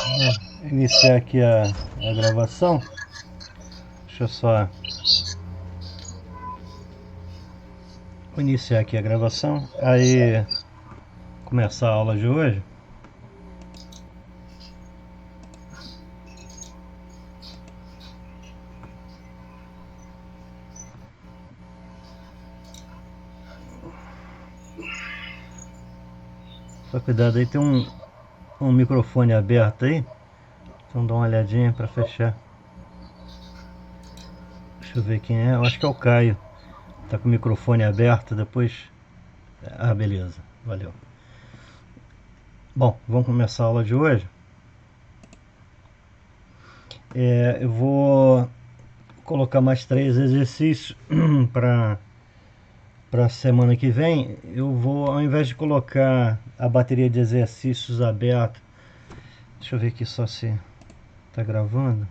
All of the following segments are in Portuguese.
Vou iniciar aqui a gravação. Deixa eu só iniciar aqui a gravação. Aí começar a aula de hoje. Só cuidado aí, tem um microfone aberto aí. Então dá uma olhadinha para fechar. Deixa eu ver quem é. Eu acho que é o Caio. Tá com o microfone aberto depois. Ah, beleza. Valeu. Bom, vamos começar a aula de hoje. Eu vou colocar mais 3 exercícios para a semana que vem. Eu vou, ao invés de colocar a bateria de exercícios aberta, deixa eu ver aqui só se está gravando.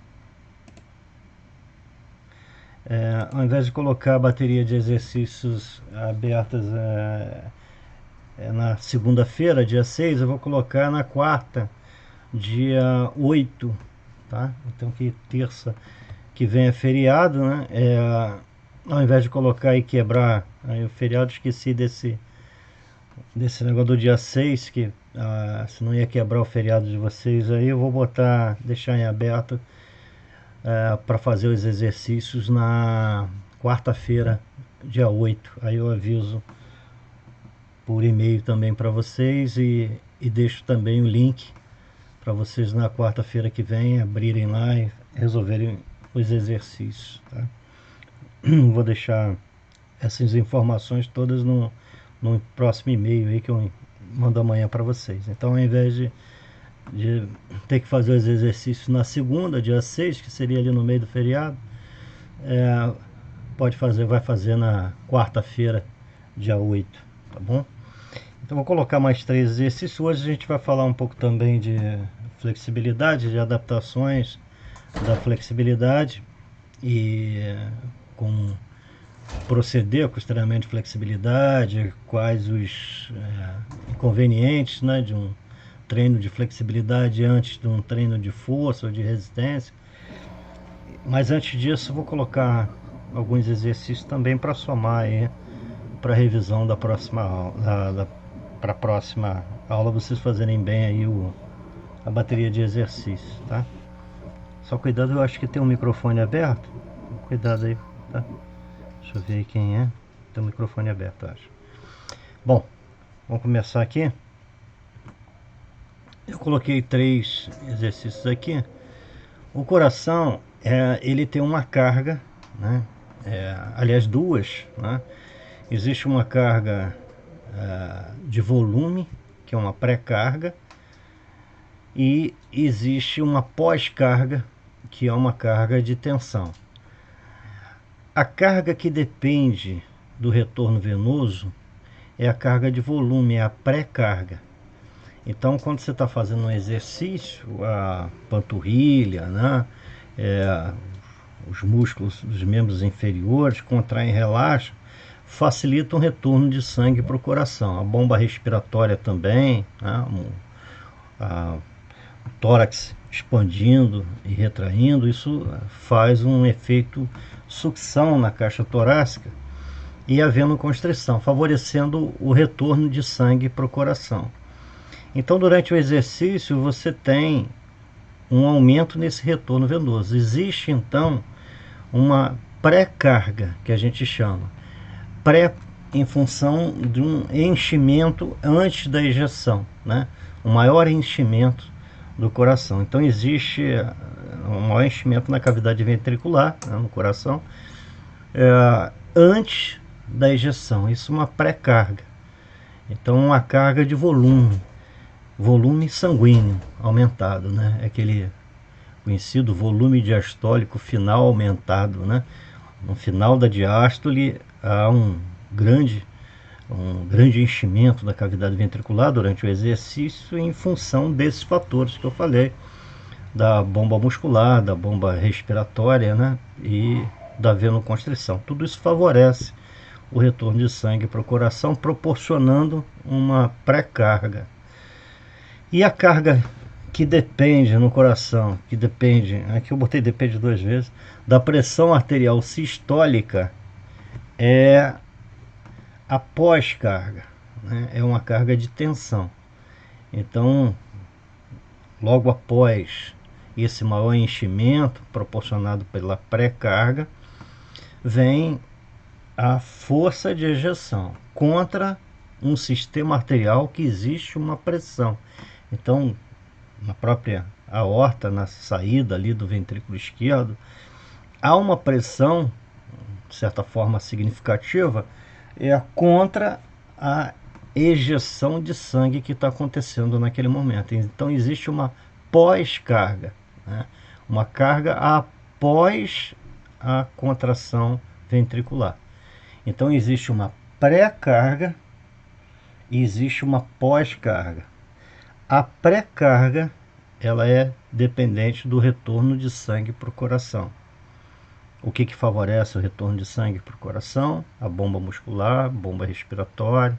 Ao invés de colocar a bateria de exercícios abertas na segunda-feira, dia 6, eu vou colocar na quarta, dia 8, tá? Então que terça que vem é feriado, né? Ao invés de colocar e quebrar aí o feriado, esqueci desse negócio do dia 6, que se não ia quebrar o feriado de vocês aí, eu vou deixar em aberto para fazer os exercícios na quarta-feira, dia 8. Aí eu aviso por e-mail também para vocês e deixo também o link para vocês na quarta-feira que vem abrirem lá e resolverem os exercícios, tá? Vou deixar essas informações todas no próximo e-mail aí que eu mando amanhã para vocês. Então, ao invés de ter que fazer os exercícios na segunda, dia 6, que seria ali no meio do feriado, vai fazer na quarta-feira, dia 8, tá bom? Então vou colocar mais 3 exercícios. Hoje a gente vai falar um pouco também de flexibilidade, de adaptações da flexibilidade e como proceder com o treinamento de flexibilidade, quais os inconvenientes, né, de um treino de flexibilidade antes de um treino de força ou de resistência. Mas antes disso, eu vou colocar alguns exercícios também para somar aí para a revisão da próxima aula, para a próxima aula vocês fazerem bem aí a bateria de exercícios, tá? Só cuidado, eu acho que tem um microfone aberto. Cuidado aí, tá? Deixa eu ver aí quem é. Tem o microfone aberto, eu acho. Bom, vamos começar aqui. Eu coloquei 3 exercícios aqui. O coração, ele tem uma carga, né? Aliás, 2, né? Existe uma carga de volume, que é uma pré-carga, e existe uma pós-carga, que é uma carga de tensão. A carga que depende do retorno venoso é a carga de volume, é a pré-carga. Então, quando você está fazendo um exercício, a panturrilha, né, os músculos dos membros inferiores contraem e relaxam, facilita o retorno de sangue para o coração. A bomba respiratória também, né, o tórax expandindo e retraindo, isso faz um efeito sucção na caixa torácica e havendo constrição, favorecendo o retorno de sangue para o coração. Então, durante o exercício, você tem um aumento nesse retorno venoso. Existe, então, uma pré-carga, que a gente chama. Em função de um enchimento antes da ejeção, né? Um maior enchimento do coração. Então, existe um maior enchimento na cavidade ventricular, né, no coração, antes da ejeção. Isso é uma pré-carga. Então, uma carga de volume sanguíneo aumentado, né? É aquele conhecido volume diastólico final aumentado, né? No final da diástole há um grande enchimento da cavidade ventricular durante o exercício em função desses fatores que eu falei, da bomba muscular, da bomba respiratória, né? E da venoconstrição. Tudo isso favorece o retorno de sangue para o coração, proporcionando uma pré-carga. E a carga que depende no coração, que depende, aqui eu botei depende 2 vezes, da pressão arterial sistólica, é a pós-carga, né? É uma carga de tensão. Então, logo após esse maior enchimento proporcionado pela pré-carga, vem a força de ejeção contra um sistema arterial que existe uma pressão. Então, na própria aorta, na saída ali do ventrículo esquerdo, há uma pressão, de certa forma significativa, contra a ejeção de sangue que está acontecendo naquele momento. Então existe uma pós-carga, né? Uma carga após a contração ventricular. Então existe uma pré-carga e existe uma pós-carga. A pré-carga, ela é dependente do retorno de sangue para o coração. O que favorece o retorno de sangue para o coração? A bomba muscular, bomba respiratória,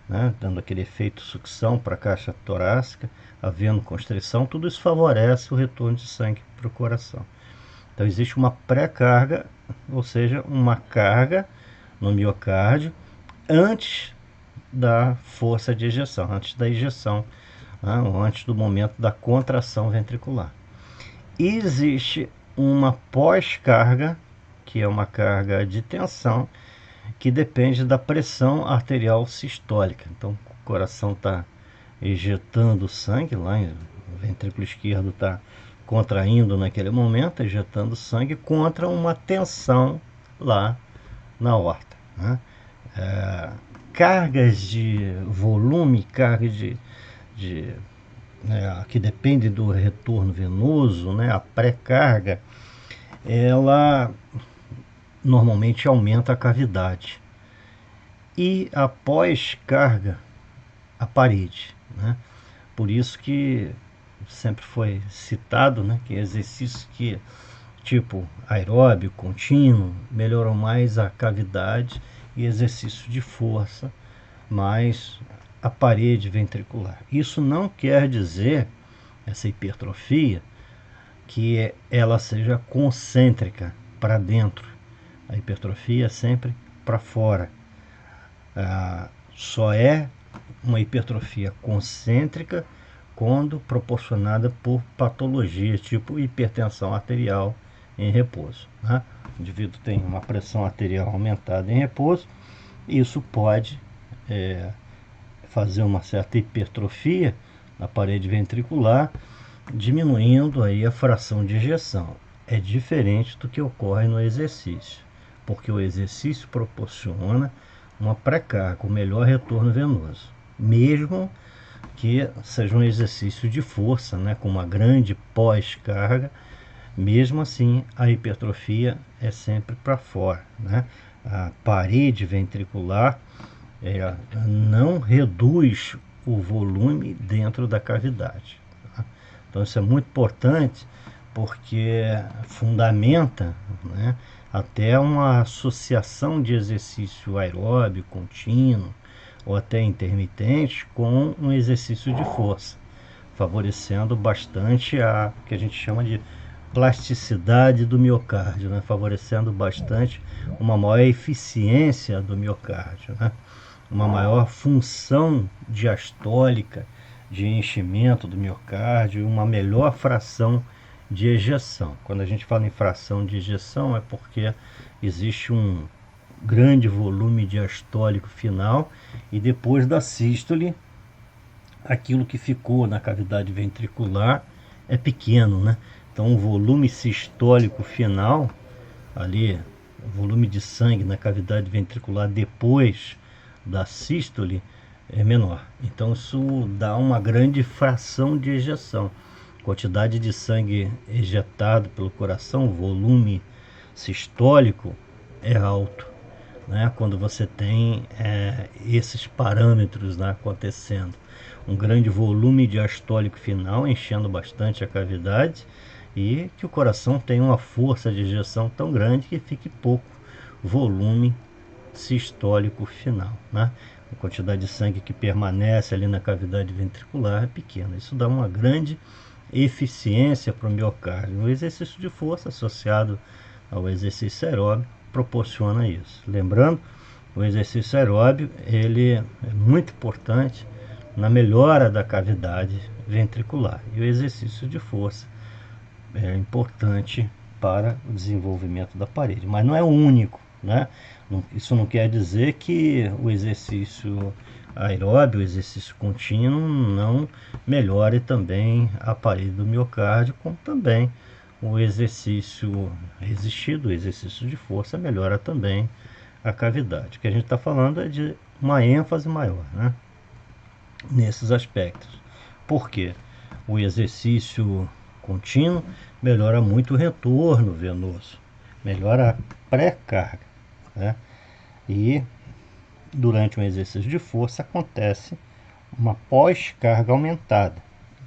né, dando aquele efeito sucção para a caixa torácica, havendo constrição, tudo isso favorece o retorno de sangue para o coração. Então existe uma pré-carga, ou seja, uma carga no miocárdio antes da força de ejeção, antes da ejeção, né, ou antes do momento da contração ventricular. E existe uma pós-carga, que é uma carga de tensão, que depende da pressão arterial sistólica. Então o coração está ejetando sangue, lá o ventrículo esquerdo está contraindo naquele momento, ejetando sangue contra uma tensão lá na aorta, né? Cargas de volume, cargas que depende do retorno venoso, né? A pré-carga, ela normalmente aumenta a cavidade, e a pós-carga, a parede, né? Por isso que sempre foi citado, né, que exercícios que tipo aeróbio contínuo melhoram mais a cavidade, e exercício de força mais a parede ventricular. Isso não quer dizer, essa hipertrofia, que ela seja concêntrica para dentro. A hipertrofia é sempre para fora. Só é uma hipertrofia concêntrica quando proporcionada por patologias tipo hipertensão arterial em repouso, né? O indivíduo tem uma pressão arterial aumentada em repouso, e isso pode fazer uma certa hipertrofia na parede ventricular, diminuindo aí a fração de ejeção. É diferente do que ocorre no exercício, porque o exercício proporciona uma pré-carga, um melhor retorno venoso, mesmo que seja um exercício de força, né, com uma grande pós-carga. Mesmo assim, a hipertrofia é sempre para fora, né? A parede ventricular não reduz o volume dentro da cavidade, tá? Então isso é muito importante, porque fundamenta, né, até uma associação de exercício aeróbio contínuo ou até intermitente com um exercício de força, favorecendo bastante a que a gente chama de plasticidade do miocárdio, né? Favorecendo bastante uma maior eficiência do miocárdio, né? Uma maior função diastólica de enchimento do miocárdio, uma melhor fração de ejeção. Quando a gente fala em fração de ejeção, é porque existe um grande volume diastólico final, e depois da sístole, aquilo que ficou na cavidade ventricular é pequeno, né? Então o volume sistólico final, ali, o volume de sangue na cavidade ventricular depois da sístole é menor. Então isso dá uma grande fração de ejeção. Quantidade de sangue ejetado pelo coração, volume sistólico é alto, né? Quando você tem esses parâmetros, né, acontecendo. Um grande volume diastólico final, enchendo bastante a cavidade, e que o coração tem uma força de ejeção tão grande que fique pouco volume sistólico final, né? a quantidade de sangue que permanece ali na cavidade ventricular é pequena. Isso dá uma grande eficiência para o miocárdio. O exercício de força associado ao exercício aeróbio proporciona isso. Lembrando, o exercício aeróbio ele é muito importante na melhora da cavidade ventricular, e o exercício de força é importante para o desenvolvimento da parede, mas não é o único, né? Isso não quer dizer que o exercício aeróbio, o exercício contínuo, não melhore também a parede do miocárdio, como também o exercício resistido, o exercício de força, melhora também a cavidade. O que a gente está falando é de uma ênfase maior, né, nesses aspectos. Por quê? O exercício contínuo melhora muito o retorno venoso, melhora a pré-carga, né? E durante um exercício de força acontece uma pós-carga aumentada.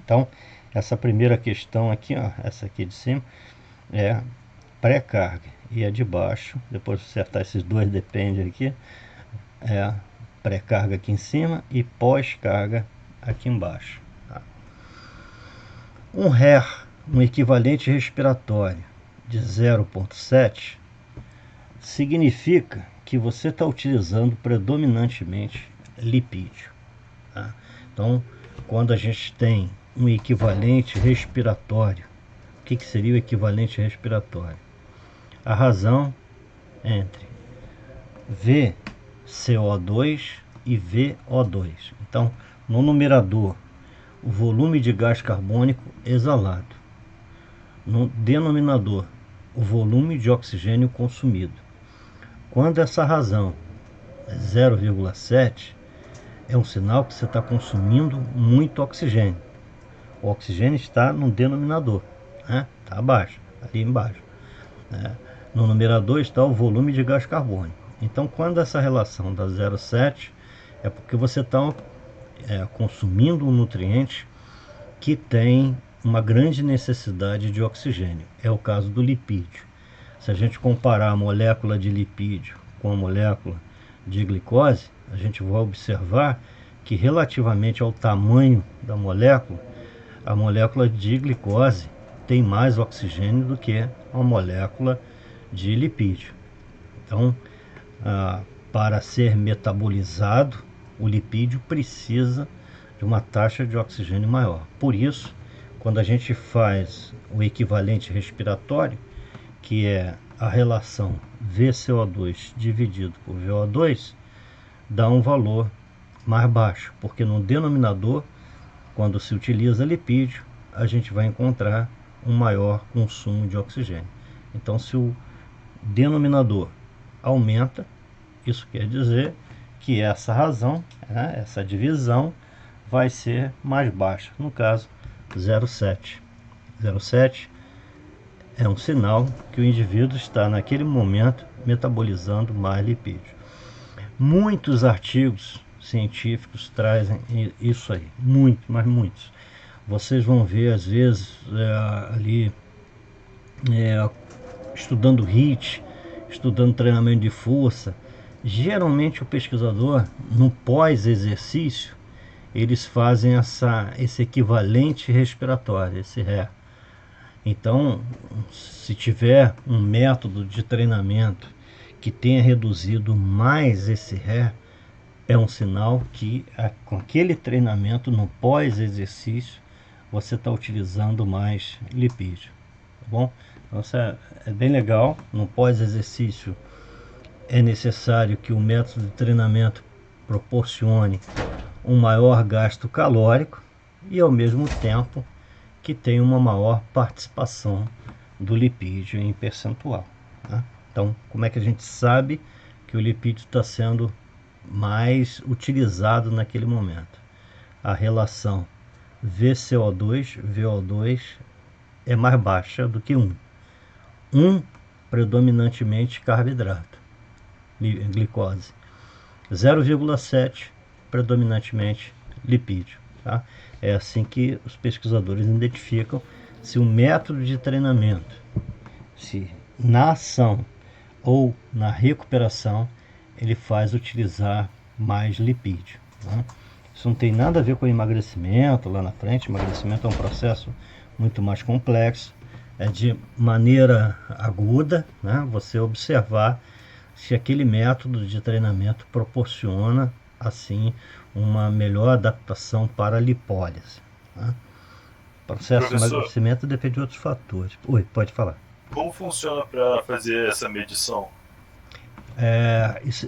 Então, essa primeira questão aqui, ó, essa aqui de cima, é pré-carga, e a de baixo, depois de acertar esses dois depende aqui, é pré-carga aqui em cima e pós-carga aqui embaixo. Tá? Um RER, um equivalente respiratório de 0,7, significa que você está utilizando predominantemente lipídio. Tá? Então, quando a gente tem um equivalente respiratório, o que seria o equivalente respiratório? A razão entre VCO2 e VO2. Então, no numerador, o volume de gás carbônico exalado. No denominador, o volume de oxigênio consumido. Quando essa razão é 0,7, é um sinal que você está consumindo muito oxigênio. O oxigênio está no denominador, né? Está abaixo, ali embaixo, né? No numerador está o volume de gás carbônico. Então, quando essa relação dá 0,7, é porque você está consumindo um nutriente que tem uma grande necessidade de oxigênio. É o caso do lipídio. Se a gente comparar a molécula de lipídio com a molécula de glicose, a gente vai observar que, relativamente ao tamanho da molécula, a molécula de glicose tem mais oxigênio do que a molécula de lipídio. Então, para ser metabolizado, o lipídio precisa de uma taxa de oxigênio maior. Por isso, quando a gente faz o equivalente respiratório, que é a relação VCO2 dividido por VO2, dá um valor mais baixo, porque no denominador, quando se utiliza lipídio, a gente vai encontrar um maior consumo de oxigênio. Então, se o denominador aumenta, isso quer dizer que essa razão, né, essa divisão, vai ser mais baixa. No caso, 0,7. 0,7 é um sinal que o indivíduo está, naquele momento, metabolizando mais lipídio. Muitos artigos científicos trazem isso aí, muitos, mas muitos. Vocês vão ver, às vezes, ali, estudando HIIT, estudando treinamento de força. Geralmente o pesquisador, no pós-exercício, eles fazem esse equivalente respiratório, esse RER. Então, se tiver um método de treinamento que tenha reduzido mais esse RER, é um sinal que com aquele treinamento no pós-exercício você está utilizando mais lipídio, tá bom? Então, isso é bem legal. No pós-exercício é necessário que o método de treinamento proporcione um maior gasto calórico e, ao mesmo tempo, que tenha uma maior participação do lipídio em percentual, né? Então, como é que a gente sabe que o lipídio está sendo mais utilizado naquele momento? A relação VCO2, VO2 é mais baixa do que 1. 1 predominantemente carboidrato, glicose. 0,7 predominantemente lipídio. Tá? É assim que os pesquisadores identificam se o método de treinamento, se na ação ou na recuperação, ele faz utilizar mais lipídio, né? Isso não tem nada a ver com emagrecimento lá na frente. Emagrecimento é um processo muito mais complexo, é de maneira aguda, né? Você observar se aquele método de treinamento proporciona assim uma melhor adaptação para a lipólise, né? O processo de emagrecimento depende de outros fatores. Oi, pode falar. Como funciona para fazer essa medição?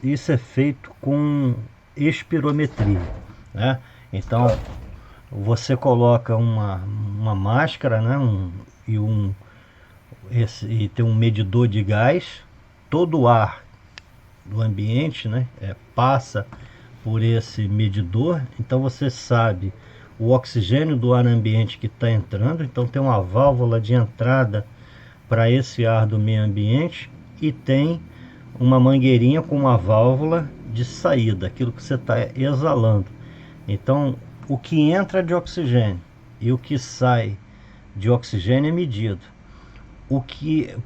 Isso é feito com espirometria, né? Então você coloca uma máscara, né? E tem um medidor de gás. Todo o ar do ambiente, né, passa por esse medidor. Então você sabe o oxigênio do ar ambiente que está entrando. Então tem uma válvula de entrada para esse ar do meio ambiente e tem uma mangueirinha com uma válvula de saída, aquilo que você está exalando. Então o que entra de oxigênio e o que sai de oxigênio é medido. O que,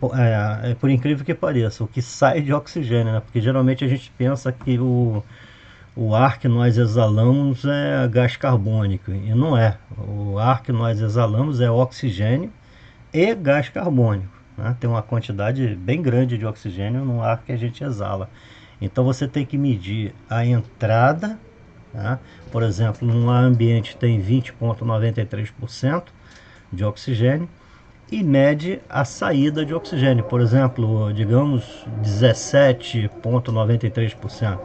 por incrível que pareça, o que sai de oxigênio, né? Porque geralmente a gente pensa que o ar que nós exalamos é gás carbônico, e não é. O ar que nós exalamos é oxigênio e gás carbônico, né? Tem uma quantidade bem grande de oxigênio no ar que a gente exala. Então você tem que medir a entrada, tá? Por exemplo, num ar ambiente tem 20,93% de oxigênio, e mede a saída de oxigênio, por exemplo, digamos 17,93%.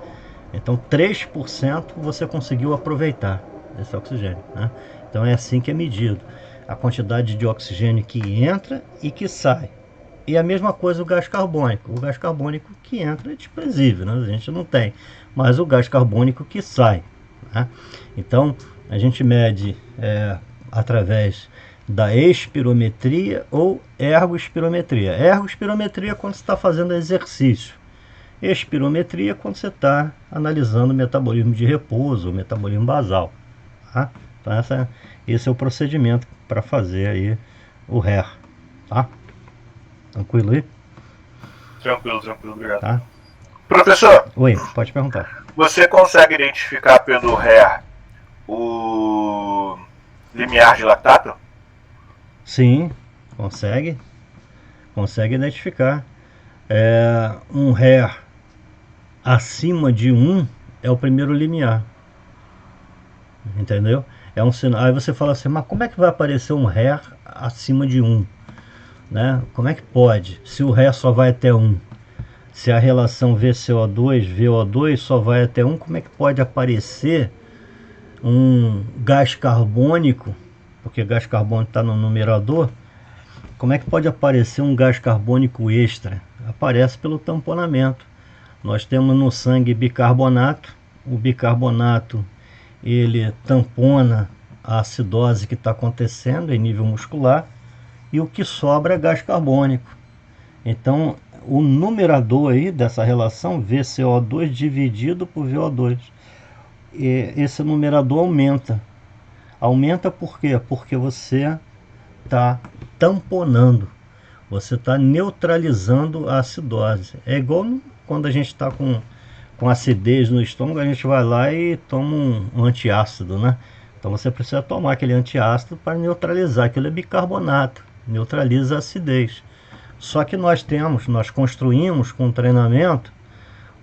Então 3% você conseguiu aproveitar desse oxigênio, né? Então é assim que é medido a quantidade de oxigênio que entra e que sai. E a mesma coisa o gás carbônico. O gás carbônico que entra é desprezível, né? A gente não tem, mas o gás carbônico que sai, né? Então a gente mede através da espirometria ou ergospirometria. Ergospirometria é quando você está fazendo exercício. Espirometria é quando você está analisando o metabolismo de repouso, o metabolismo basal, tá? Então esse é o procedimento para fazer aí o HER, tá? Tranquilo aí? Tranquilo, obrigado. Tá? Professor, Oi, pode perguntar. Você consegue identificar pelo HER o limiar de lactato? Sim, consegue identificar. Um HER acima de 1 é o primeiro limiar, entendeu? É um sinal. Aí você fala assim, mas como é que vai aparecer um HER acima de 1, né? Como é que pode, se o HER só vai até 1? Se a relação VCO2, VO2 só vai até 1, como é que pode aparecer um gás carbônico, porque gás carbônico está no numerador? Como é que pode aparecer um gás carbônico extra? Aparece pelo tamponamento. Nós temos no sangue bicarbonato. O bicarbonato ele tampona a acidose que está acontecendo em nível muscular, e o que sobra é gás carbônico. Então o numerador aí dessa relação VCO2 dividido por VO2, esse numerador aumenta por quê? Porque você está tamponando, você está neutralizando a acidose. É igual quando a gente está com acidez no estômago, a gente vai lá e toma um antiácido, né? Então você precisa tomar aquele antiácido para neutralizar. Aquilo é bicarbonato, neutraliza a acidez. Só que nós construímos com o treinamento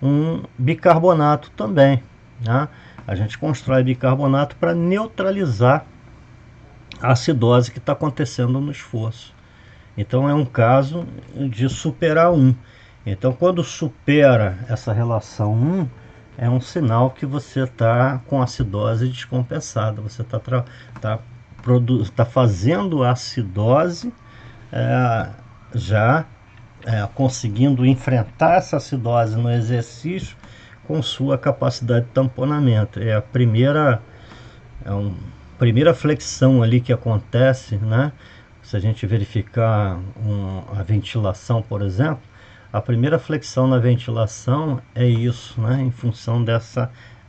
um bicarbonato também, né? A gente constrói bicarbonato para neutralizar a acidose que está acontecendo no esforço. Então é um caso de superar 1. Então quando supera essa relação 1, é um sinal que você está com acidose descompensada. Você está fazendo acidose, conseguindo enfrentar essa acidose no exercício com sua capacidade de tamponamento. É a primeira flexão ali que acontece, né? Se a gente verificar a ventilação, por exemplo, a primeira flexão na ventilação é isso, né? Em função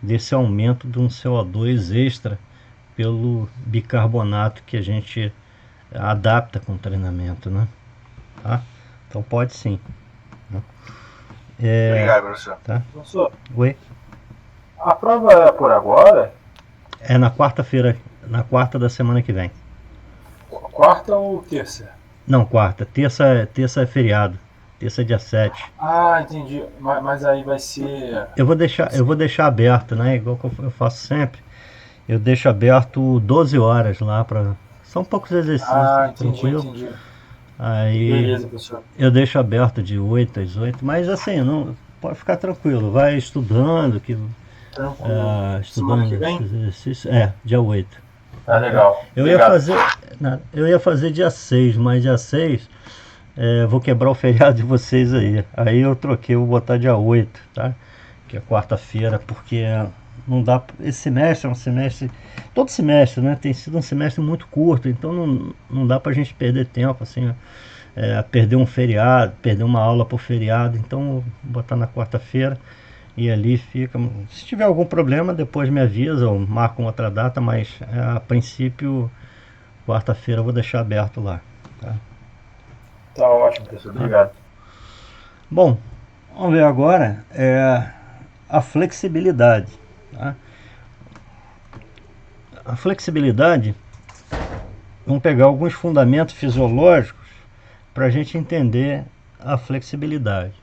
desse aumento de um CO2 extra pelo bicarbonato que a gente adapta com o treinamento, né? Tá? Então pode sim. Obrigado, professor. Tá? Professor, oi? A prova é por agora? É na quarta-feira, na quarta da semana que vem. Quarta ou terça? Não, quarta. Terça é feriado. Terça é dia 7. Ah, entendi. Mas aí vai ser. Eu vou deixar aberto, né? Igual que eu faço sempre. Eu deixo aberto 12 horas lá para. São poucos exercícios, Ah, entendi, tranquilo. entendi. Aí Beleza, professor. eu deixo aberto de 8 às 8, mas assim, não pode ficar tranquilo, vai estudando, Tranquilo. Semana que estudando vem? esses exercícios. É, dia 8. Tá legal. Eu ia Obrigado. fazer, eu ia fazer dia 6, mas dia 6 vou quebrar o feriado de vocês aí. Aí eu troquei, vou botar dia 8, tá? Que é quarta-feira, porque não dá. Esse semestre é um semestre. Todo semestre, né? Tem sido um semestre muito curto, então não dá pra gente perder tempo, assim, perder um feriado, perder uma aula por feriado. Então vou botar na quarta-feira e ali fica. Se tiver algum problema, depois me avisa ou marca uma outra data, mas a princípio, quarta-feira eu vou deixar aberto lá. Tá? Tá ótimo, professor. Obrigado. Bom, vamos ver agora a flexibilidade. Tá? A flexibilidade, vamos pegar alguns fundamentos fisiológicos para a gente entender a flexibilidade.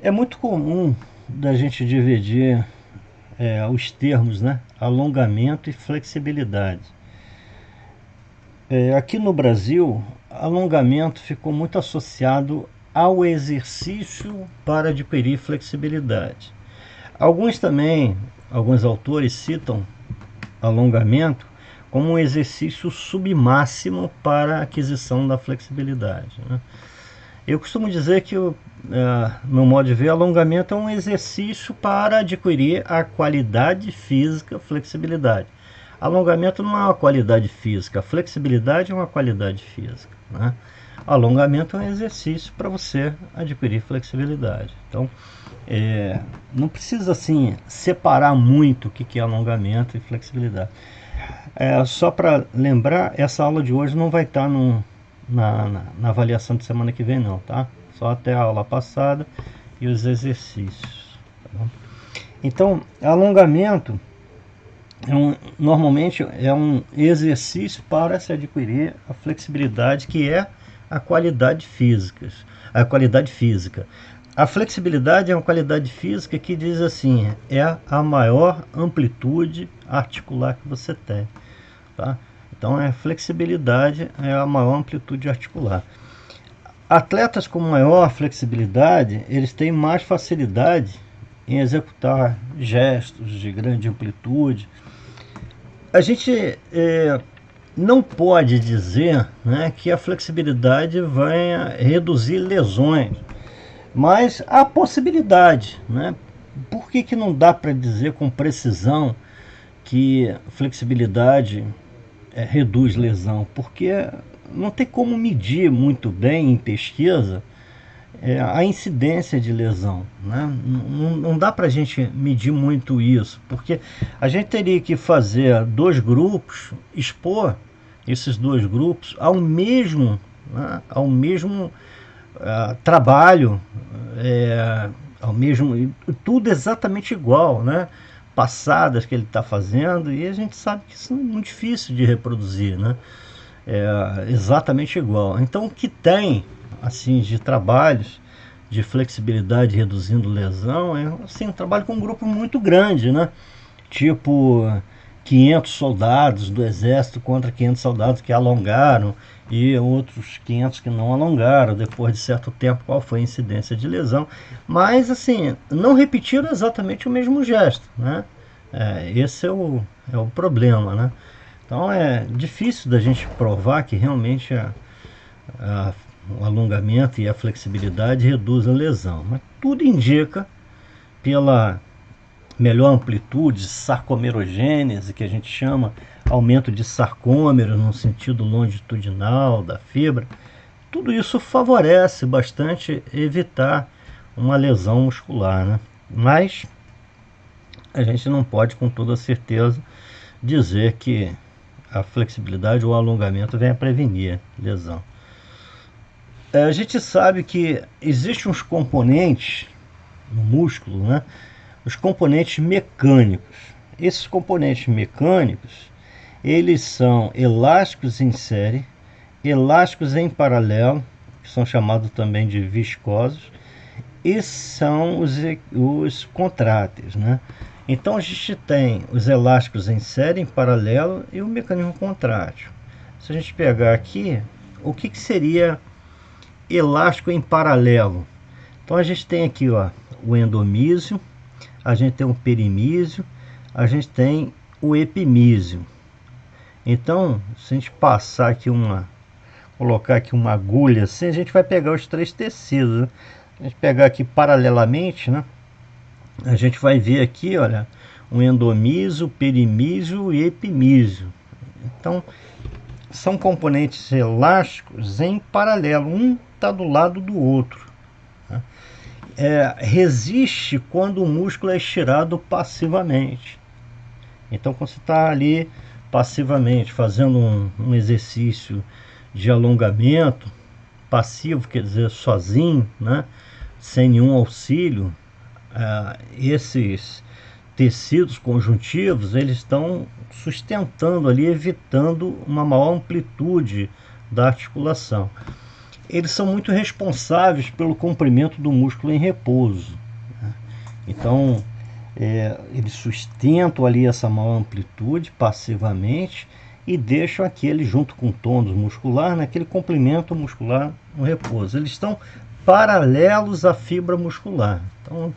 É muito comum da gente dividir os termos, né? Alongamento e flexibilidade. Aqui no Brasil, alongamento ficou muito associado ao exercício para adquirir flexibilidade. Alguns autores citam alongamento como um exercício submáximo para a aquisição da flexibilidade, né? Eu costumo dizer que, no modo de ver, alongamento é um exercício para adquirir a qualidade física, flexibilidade. Alongamento não é uma qualidade física, a flexibilidade é uma qualidade física, né? Alongamento é um exercício para você adquirir flexibilidade. Então, não precisa assim separar muito o que é alongamento e flexibilidade. Só para lembrar, essa aula de hoje não vai estar na avaliação de semana que vem não, tá? Só até a aula passada e os exercícios. Tá bom? Então, alongamento normalmente é um exercício para se adquirir a flexibilidade, que é a qualidade física. A qualidade física. A flexibilidade é uma qualidade física que diz assim, é a maior amplitude articular que você tem, tá? Então, a flexibilidade é a maior amplitude articular. Atletas com maior flexibilidade, eles têm mais facilidade em executar gestos de grande amplitude. A gente não pode dizer, né, que a flexibilidade vai reduzir lesões, mas há possibilidade, né? Por que não dá para dizer com precisão que flexibilidade reduz lesão? Porque não tem como medir muito bem em pesquisa a incidência de lesão, né? Não dá para a gente medir muito isso, porque a gente teria que fazer dois grupos, expor esses dois grupos ao mesmo, né, trabalho, ao mesmo, tudo exatamente igual, né? Passadas que ele está fazendo, e a gente sabe que isso é muito difícil de reproduzir, né? Exatamente igual. Então, o que tem assim de trabalhos de flexibilidade reduzindo lesão é assim, um trabalho com um grupo muito grande, né? Tipo 500 soldados do exército contra 500 soldados que alongaram e outros 500 que não alongaram depois de certo tempo. Qual foi a incidência de lesão? Mas assim, não repetiram exatamente o mesmo gesto, né? Esse é o problema, né? Então é difícil da gente provar que realmente o alongamento e a flexibilidade reduzem a lesão, mas tudo indica pela melhor amplitude, sarcomerogênese, que a gente chama, aumento de sarcômeros no sentido longitudinal da fibra, tudo isso favorece bastante evitar uma lesão muscular, né? Mas a gente não pode com toda certeza dizer que a flexibilidade ou o alongamento vem a prevenir lesão. A gente sabe que existem uns componentes no músculo, né, os componentes mecânicos. Esses componentes mecânicos, eles são elásticos em série, elásticos em paralelo, que são chamados também de viscosos, e são os contráteis, né? Então a gente tem os elásticos em série, em paralelo, e o mecanismo contrátil. Se a gente pegar aqui, o que seria elástico em paralelo? Então a gente tem aqui, ó, o endomísio, a gente tem o perimísio, a gente tem o epimísio. Então, se a gente passar aqui colocar aqui uma agulha assim, a gente vai pegar os três tecidos, né? A gente pegar aqui paralelamente, né? A gente vai ver aqui, olha, o endomísio, o perimísio e epimísio. Então, são componentes elásticos em paralelo, um está do lado do outro. Né? Resiste quando o músculo é estirado passivamente. Então, quando você está ali passivamente fazendo um exercício de alongamento, passivo, quer dizer, sozinho, né, sem nenhum auxílio, esses tecidos conjuntivos, eles estão sustentando ali, evitando uma maior amplitude da articulação. Eles são muito responsáveis pelo comprimento do músculo em repouso, né? Então, eles sustentam ali essa maior amplitude passivamente e deixam aquele, junto com o tônus muscular, naquele comprimento muscular no repouso. Eles estão paralelos à fibra muscular. Então,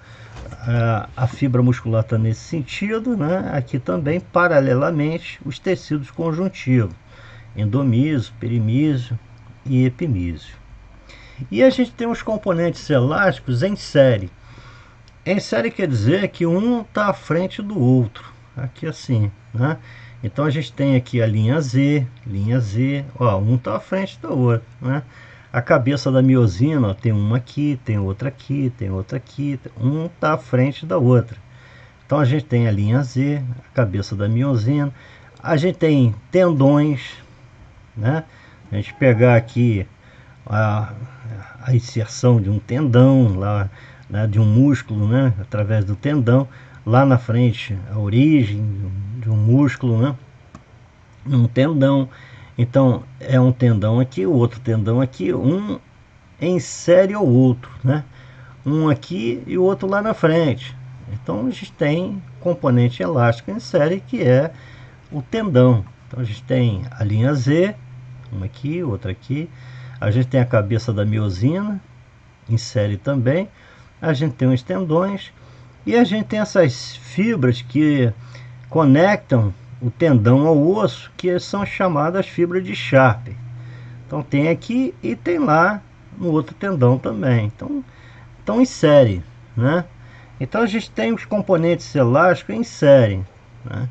a fibra muscular está nesse sentido, né? Aqui também, paralelamente, os tecidos conjuntivos, endomísio, perimísio e epimísio. E a gente tem os componentes elásticos em série. Em série quer dizer que um está à frente do outro, aqui assim, né? Então a gente tem aqui a linha Z, ó, um está à frente do outro, né? A cabeça da miosina, ó, tem uma aqui, tem outra aqui, tem outra aqui, um está à frente da outra. Então a gente tem a linha Z, a cabeça da miosina, a gente tem tendões, né? A gente pegar aqui a inserção de um tendão lá, né, de um músculo, né, através do tendão, lá na frente a origem de um músculo, né, um tendão. Então é um tendão aqui, o outro tendão aqui, um em série ao outro, né, um aqui e o outro lá na frente. Então a gente tem componente elástico em série, que é o tendão. Então a gente tem a linha Z, uma aqui, outra aqui. A gente tem a cabeça da miosina em série também. A gente tem os tendões e a gente tem essas fibras que conectam o tendão ao osso, que são chamadas fibras de Sharp. Então tem aqui e tem lá no outro tendão também. Então estão em série, né? Então a gente tem os componentes elásticos em série, né?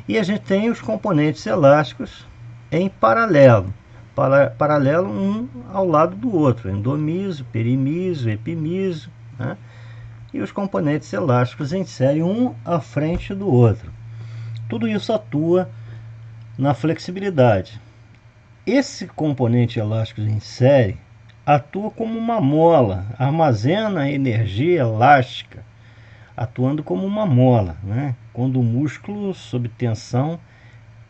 E a gente tem os componentes elásticos em paralelo. Paralelo um ao lado do outro, endomísio, perimísio, epimísio, né? E os componentes elásticos em série, um à frente do outro. Tudo isso atua na flexibilidade. Esse componente elástico em série atua como uma mola, armazena energia elástica, atuando como uma mola, né? Quando o músculo sob tensão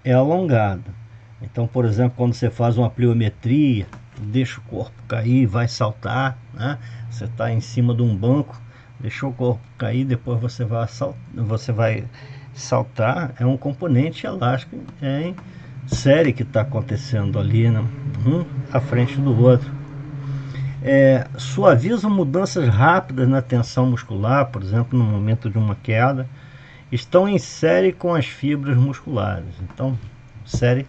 é alongado. Então, por exemplo, quando você faz uma pliometria, deixa o corpo cair, vai saltar, né? Você está em cima de um banco, deixou o corpo cair, depois você vai saltar. É um componente elástico em série que está acontecendo ali, né? Um à frente do outro. Suaviza mudanças rápidas na tensão muscular, por exemplo, no momento de uma queda. Estão em série com as fibras musculares. Então, série,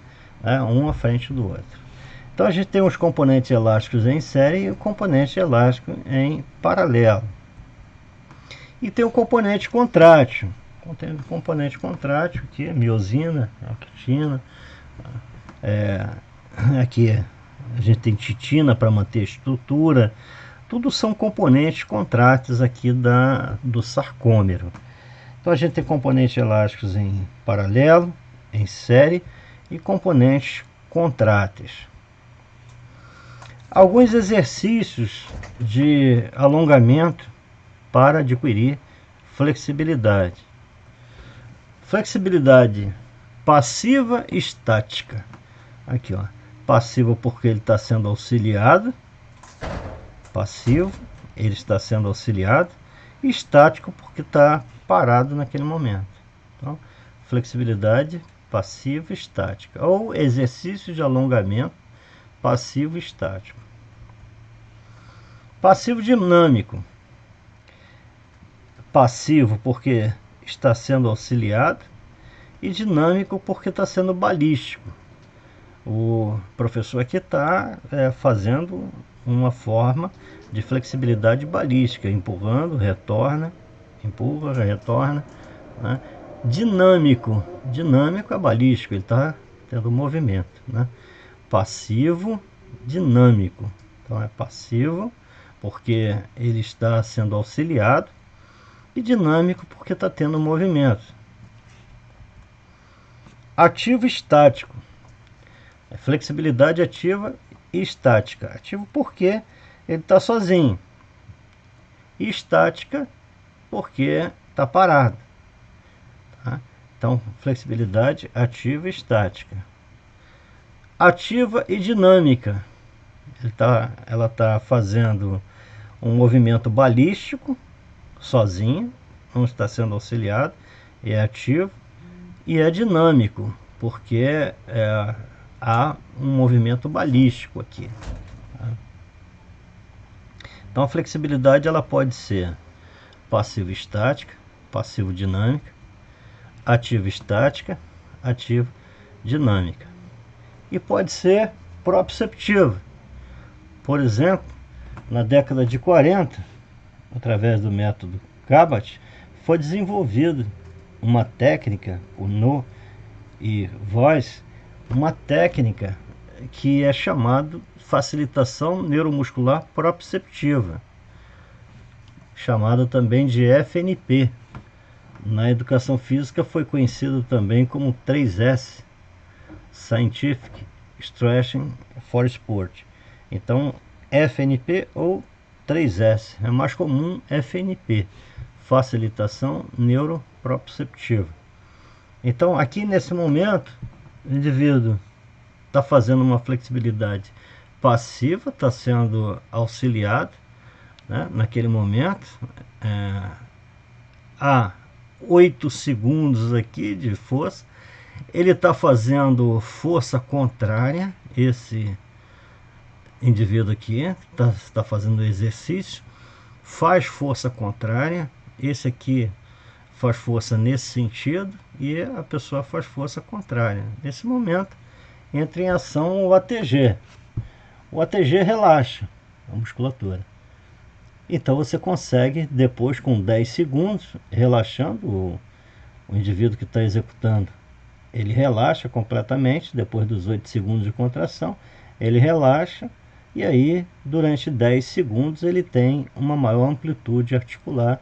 um à frente do outro. Então a gente tem os componentes elásticos em série e o componente elástico em paralelo. E tem o componente contrátil. Tem o componente contrátil, que é miosina, actina. Aqui a gente tem titina para manter a estrutura. Tudo são componentes contráteis aqui do sarcômero. Então a gente tem componentes elásticos em paralelo, em série, e componentes contráteis. Alguns exercícios de alongamento para adquirir flexibilidade. Flexibilidade passiva e estática. Aqui, ó. Passivo porque ele está sendo auxiliado. Passivo, ele está sendo auxiliado. E estático porque está parado naquele momento. Então, flexibilidade passiva e estática. Ou exercício de alongamento passivo e estático. Passivo dinâmico. Passivo porque está sendo auxiliado e dinâmico porque está sendo balístico. O professor aqui está fazendo uma forma de flexibilidade balística, empurrando, retorna, empurra, retorna, né? Dinâmico é balístico, ele está tendo movimento, né? Passivo, dinâmico. Então é passivo porque ele está sendo auxiliado e dinâmico porque está tendo movimento. Ativo e estático. Flexibilidade ativa e estática. Ativo porque ele está sozinho. E estática porque está parado. Tá? Então, flexibilidade ativa e estática. Ativa e dinâmica. Ela está fazendo um movimento balístico sozinho, não está sendo auxiliado, é ativo, e é dinâmico, porque há um movimento balístico aqui. Tá? Então a flexibilidade ela pode ser passivo estática, passivo dinâmica, ativo estática, ativo dinâmica. E pode ser proprioceptiva. Por exemplo, na década de 40, através do método Cabot, foi desenvolvida uma técnica, o No e Voice, uma técnica que é chamada facilitação neuromuscular proprioceptiva, chamada também de FNP. Na educação física foi conhecido também como 3S, Scientific Stretching for Sport. Então, FNP ou 3S, é mais comum FNP, facilitação neuroproprioceptiva. Então, aqui nesse momento, o indivíduo está fazendo uma flexibilidade passiva, está sendo auxiliado, né, naquele momento. Há 8 segundos aqui de força. Ele está fazendo força contrária, esse indivíduo aqui está fazendo exercício, faz força contrária, esse aqui faz força nesse sentido e a pessoa faz força contrária. Nesse momento entra em ação o ATG. O ATG relaxa a musculatura. Então você consegue, depois com 10 segundos, relaxando o indivíduo que está executando, ele relaxa completamente, depois dos 8 segundos de contração, ele relaxa, e aí durante 10 segundos ele tem uma maior amplitude articular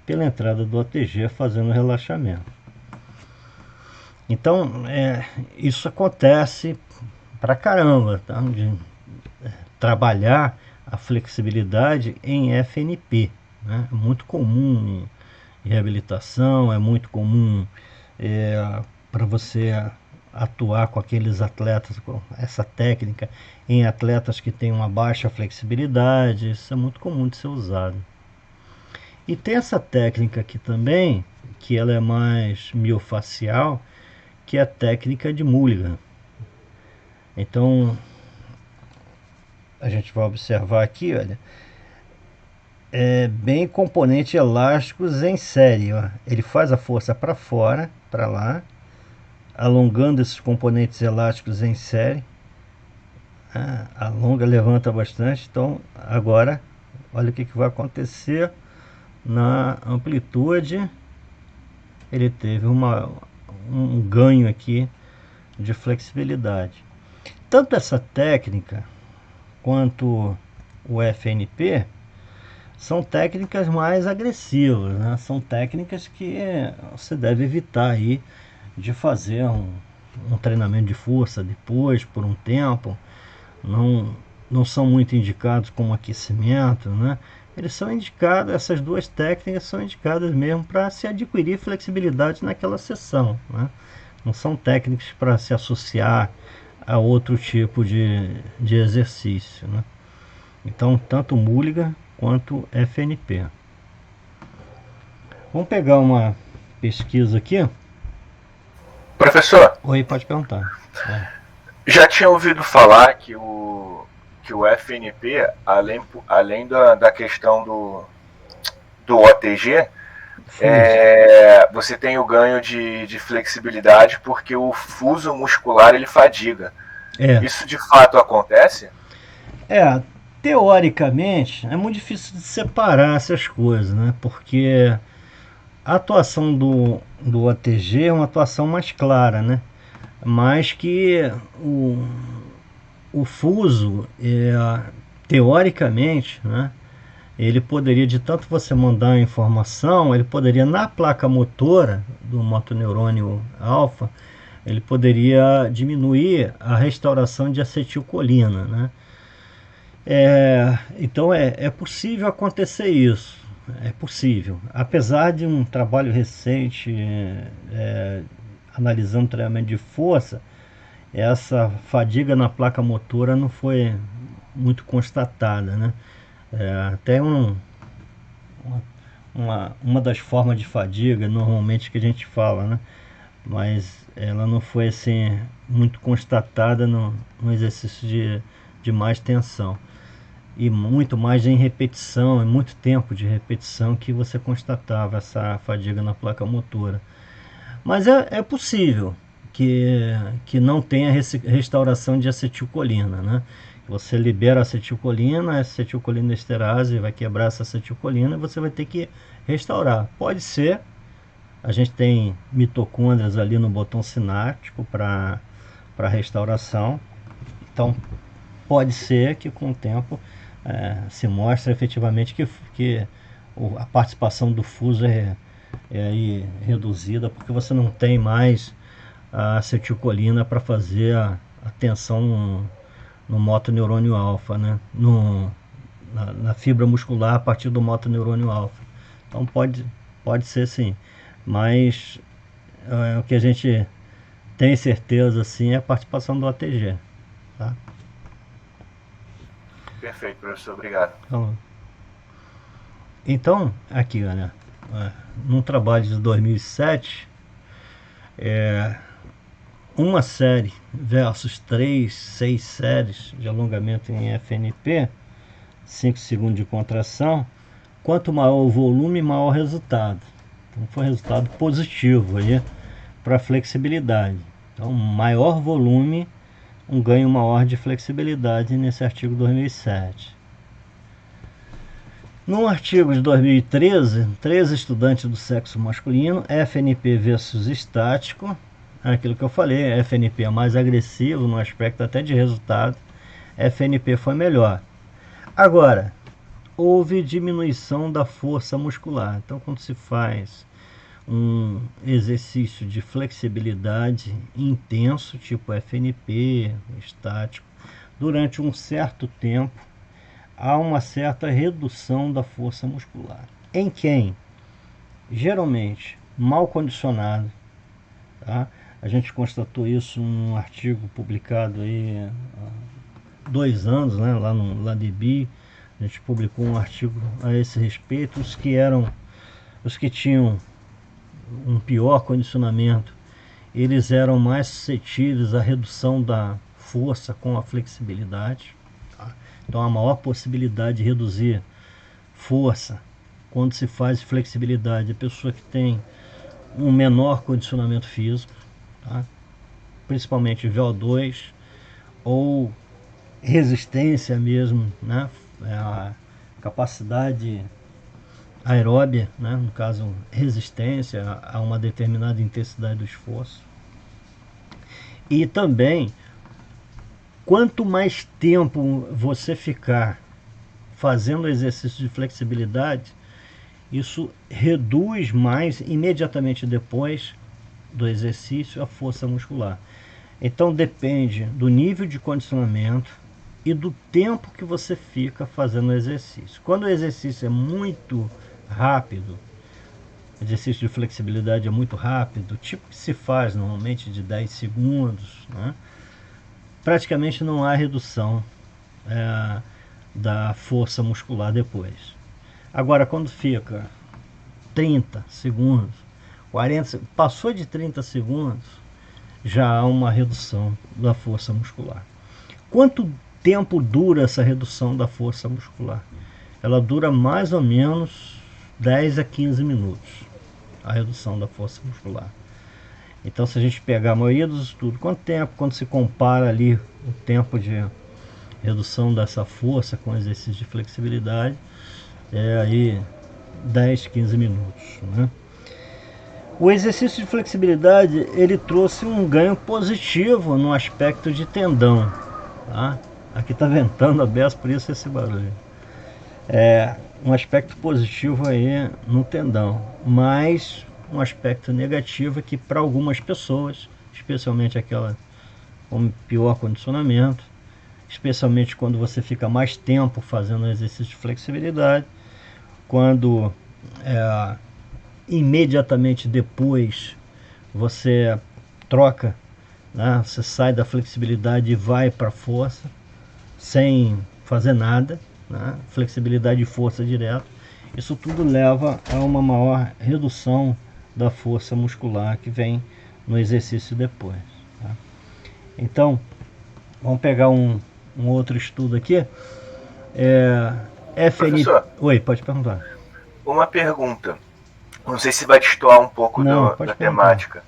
pela entrada do ATG fazendo relaxamento. Então isso acontece pra caramba, tá? De trabalhar a flexibilidade em FNP, né? É muito comum em reabilitação, é muito comum para você atuar com aqueles atletas, com essa técnica em atletas que têm uma baixa flexibilidade. Isso é muito comum de ser usado. E tem essa técnica aqui também, que ela é mais miofacial, que é a técnica de Mulligan. Então a gente vai observar aqui, olha, bem componentes elásticos em série, ó. Ele faz a força para fora, para lá, alongando esses componentes elásticos em série. Alonga, levanta bastante. Então agora olha o que vai acontecer na amplitude. Ele teve um ganho aqui de flexibilidade. Tanto essa técnica quanto o FNP são técnicas mais agressivas, né? São técnicas que você deve evitar aí de fazer um treinamento de força depois, por um tempo. Não são muito indicados como aquecimento, né? eles são indicados, essas duas técnicas são indicadas mesmo para se adquirir flexibilidade naquela sessão, né? Não são técnicas para se associar a outro tipo de exercício, né? Então, tanto Mulligan quanto FNP. Vamos pegar uma pesquisa aqui. Professor, Oi, pode perguntar. já tinha ouvido falar que o FNP, além da questão do OTG, você tem o ganho de flexibilidade porque o fuso muscular ele fadiga. Isso de fato acontece? Teoricamente é muito difícil de separar essas coisas, né? Porque a atuação do OTG é uma atuação mais clara, né? Mas que o fuso, teoricamente, né? Ele poderia, de tanto você mandar a informação, ele poderia, na placa motora do motoneurônio alfa, ele poderia diminuir a restauração de acetilcolina, né? Então é possível acontecer isso, é possível. Apesar de um trabalho recente analisando treinamento de força, essa fadiga na placa motora não foi muito constatada, né? Até uma das formas de fadiga normalmente que a gente fala, né? Mas ela não foi assim muito constatada no exercício de mais tensão. E muito mais em repetição, em muito tempo de repetição que você constatava essa fadiga na placa motora. Mas é possível que não tenha restauração de acetilcolina, né? Você libera a acetilcolina esterase vai quebrar essa acetilcolina e você vai ter que restaurar. Pode ser, a gente tem mitocôndrias ali no botão sináptico para restauração, então pode ser que com o tempo se mostre efetivamente que a participação do fuso é aí reduzida, porque você não tem mais a acetilcolina para fazer a tensão no motoneurônio alfa, né? Na fibra muscular a partir do motoneurônio alfa. Então pode ser sim, mas o que a gente tem certeza assim é a participação do ATG, tá? Perfeito, professor, obrigado. Então, aqui, né, num trabalho de 2007, uma série versus 6 séries de alongamento em FNP, 5 segundos de contração, quanto maior o volume, maior o resultado. Então foi resultado positivo aí para flexibilidade. Então, maior volume, um ganho maior de flexibilidade nesse artigo 2007. No artigo de 2013, 3 estudantes do sexo masculino, FNP versus estático, aquilo que eu falei, FNP é mais agressivo no aspecto até de resultado, FNP foi melhor. Agora, houve diminuição da força muscular. Então, quando se faz um exercício de flexibilidade intenso, tipo FNP, estático, durante um certo tempo, há uma certa redução da força muscular. Em quem? Geralmente, mal condicionado, tá? A gente constatou isso num artigo publicado aí há 2 anos, né, lá no LADB. A gente publicou um artigo a esse respeito. Os que tinham um pior condicionamento, eles eram mais suscetíveis à redução da força com a flexibilidade. Tá? Então, a maior possibilidade de reduzir força quando se faz flexibilidade, a pessoa que tem um menor condicionamento físico, tá? Principalmente VO2 ou resistência mesmo, né? A capacidade aeróbia, né? No caso, resistência a uma determinada intensidade do esforço. E também, quanto mais tempo você ficar fazendo exercício de flexibilidade, isso reduz mais imediatamente depois do exercício a força muscular. Então depende do nível de condicionamento, e do tempo que você fica fazendo o exercício. Quando o exercício é muito rápido, exercício de flexibilidade é muito rápido, tipo que se faz normalmente de 10 segundos, né? Praticamente não há redução da força muscular depois. Agora, quando fica 30 segundos, 40, passou de 30 segundos, já há uma redução da força muscular. Quanto tempo dura essa redução da força muscular? Ela dura mais ou menos 10 a 15 minutos, a redução da força muscular. Então, se a gente pegar a maioria dos estudos, quanto tempo, quando se compara ali o tempo de redução dessa força com exercício de flexibilidade, é aí 10, 15 minutos, né? O exercício de flexibilidade, ele trouxe um ganho positivo no aspecto de tendão, tá? Aqui está ventando a beça, por isso esse barulho. Um aspecto positivo aí no tendão, mas um aspecto negativo é que para algumas pessoas, especialmente aquela com pior condicionamento, especialmente quando você fica mais tempo fazendo exercício de flexibilidade, quando imediatamente depois você troca, né? Você sai da flexibilidade e vai para a força sem fazer nada, né? Flexibilidade e força direto. Isso tudo leva a uma maior redução da força muscular que vem no exercício depois, tá? Então, vamos pegar um outro estudo aqui. Professor, Oi, pode perguntar. uma pergunta. Não sei se vai destoar um pouco da temática,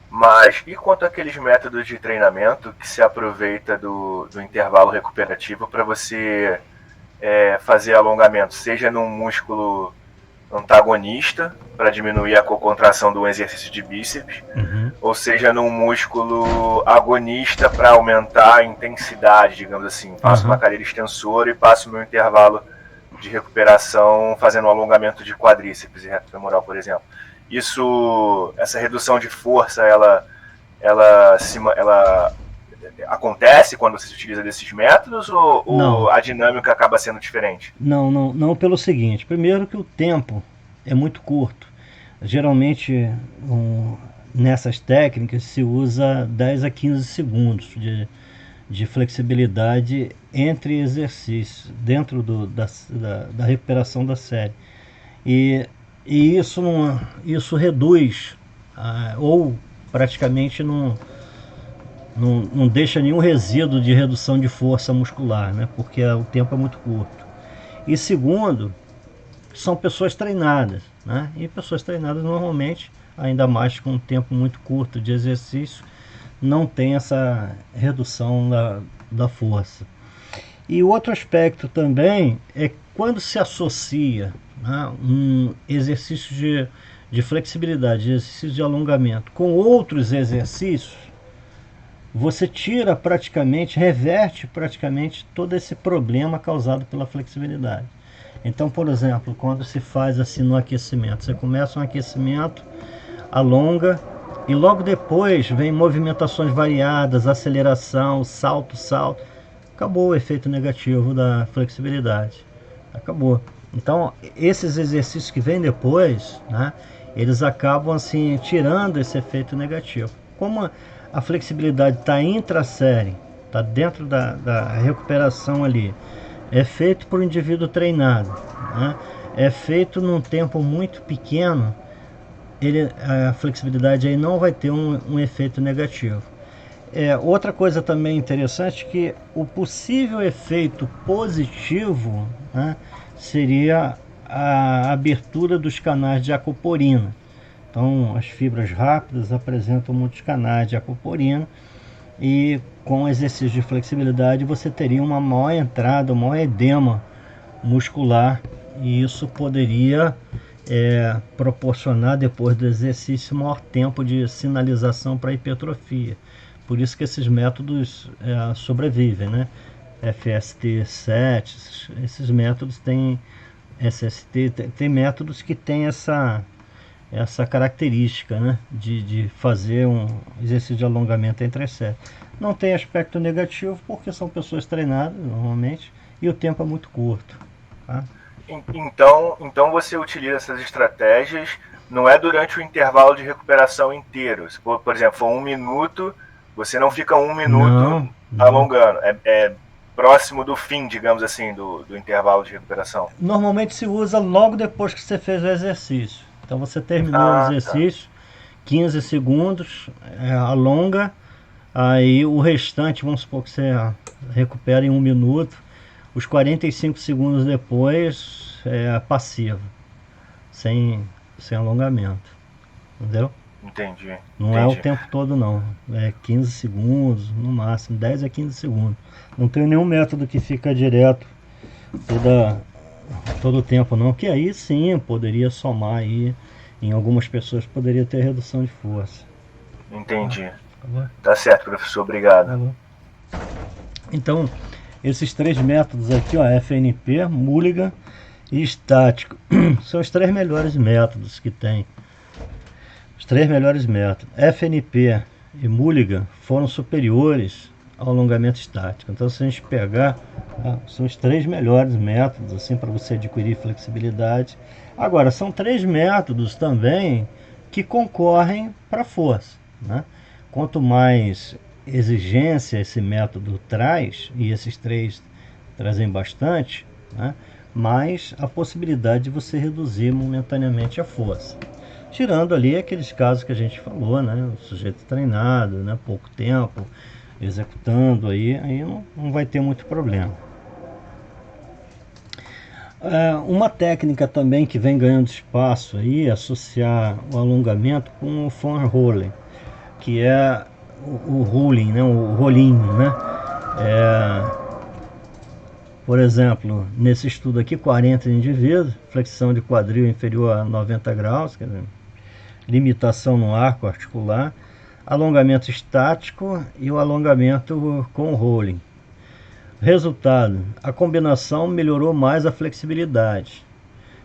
mas e quanto àqueles métodos de treinamento que se aproveita do intervalo recuperativo para você fazer alongamento, seja num músculo antagonista, para diminuir a contração do exercício de bíceps, ou seja, num músculo agonista para aumentar a intensidade, digamos assim. Faço uma cadeira extensora e passo o meu intervalo de recuperação fazendo um alongamento de quadríceps e reto femoral, por exemplo. Essa redução de força, ela acontece quando você utiliza desses métodos ou a dinâmica acaba sendo diferente? Não, pelo seguinte. Primeiro que o tempo é muito curto. Geralmente nessas técnicas se usa 10 a 15 segundos de flexibilidade entre exercícios, dentro da recuperação da série. E isso reduz, ou praticamente não deixa nenhum resíduo de redução de força muscular, né? Porque o tempo é muito curto. E segundo, são pessoas treinadas, né? E pessoas treinadas normalmente, ainda mais com um tempo muito curto de exercício, não tem essa redução da força. E outro aspecto também é quando se associa, né, um exercício de flexibilidade, exercício de alongamento com outros exercícios, você reverte praticamente todo esse problema causado pela flexibilidade. Então, por exemplo, quando se faz assim no aquecimento, você começa um aquecimento, alonga, e logo depois vem movimentações variadas, aceleração, salto. Acabou o efeito negativo da flexibilidade. Acabou. Então, esses exercícios que vêm depois, né, eles acabam assim tirando esse efeito negativo. Como a flexibilidade está intrasérie, está dentro da recuperação ali, é feito por um indivíduo treinado, né, é feito num tempo muito pequeno, a flexibilidade aí não vai ter um efeito negativo. Outra coisa também interessante, que o possível efeito positivo, né, seria a abertura dos canais de aquaporina. Então, as fibras rápidas apresentam muitos canais de aquaporina, e com exercício de flexibilidade você teria uma maior entrada, um maior edema muscular, e isso poderia proporcionar depois do exercício maior tempo de sinalização para hipertrofia. Por isso que esses métodos sobrevivem, né? FST7, esses métodos têm SST, tem métodos que têm essa característica, né, de fazer um exercício de alongamento entre as séries. Não tem aspecto negativo porque são pessoas treinadas normalmente e o tempo é muito curto. Tá? Então você utiliza essas estratégias, não é durante o intervalo de recuperação inteiro. Se por exemplo, for 1 minuto, você não fica 1 minuto alongando. É próximo do fim, digamos assim, do intervalo de recuperação. Normalmente se usa logo depois que você fez o exercício. Então você terminou o exercício, 15 segundos, alonga, aí o restante, vamos supor que você recupera em 1 minuto, os 45 segundos depois é passivo, sem alongamento, entendeu? Entendi. Não é o tempo todo não, é 15 segundos, no máximo, 10 a 15 segundos. Não tem nenhum método que fica direto todo o tempo não, que aí sim poderia somar aí, em algumas pessoas poderia ter redução de força. Entendi. Tá certo, professor, obrigado. Então, esses 3 métodos aqui, ó, FNP, Mulligan e estático, são os 3 melhores métodos que tem. Os 3 melhores métodos. FNP e Mulligan foram superiores ao alongamento estático. Então, se a gente pegar, são os 3 melhores métodos assim para você adquirir flexibilidade. Agora, são 3 métodos também que concorrem para a força, né? Quanto mais exigência esse método traz, e esses 3 trazem bastante, né? Mais a possibilidade de você reduzir momentaneamente a força. Tirando ali aqueles casos que a gente falou, né? O sujeito treinado, né? Pouco tempo executando, aí não vai ter muito problema. Uma técnica também que vem ganhando espaço aí é associar o alongamento com o foam rolling, que é o rolling, né? O rolinho, né? Por exemplo, nesse estudo aqui, 40 indivíduos, flexão de quadril inferior a 90 graus, quer dizer, limitação no arco articular, alongamento estático e o alongamento com rolling. Resultado, a combinação melhorou mais a flexibilidade.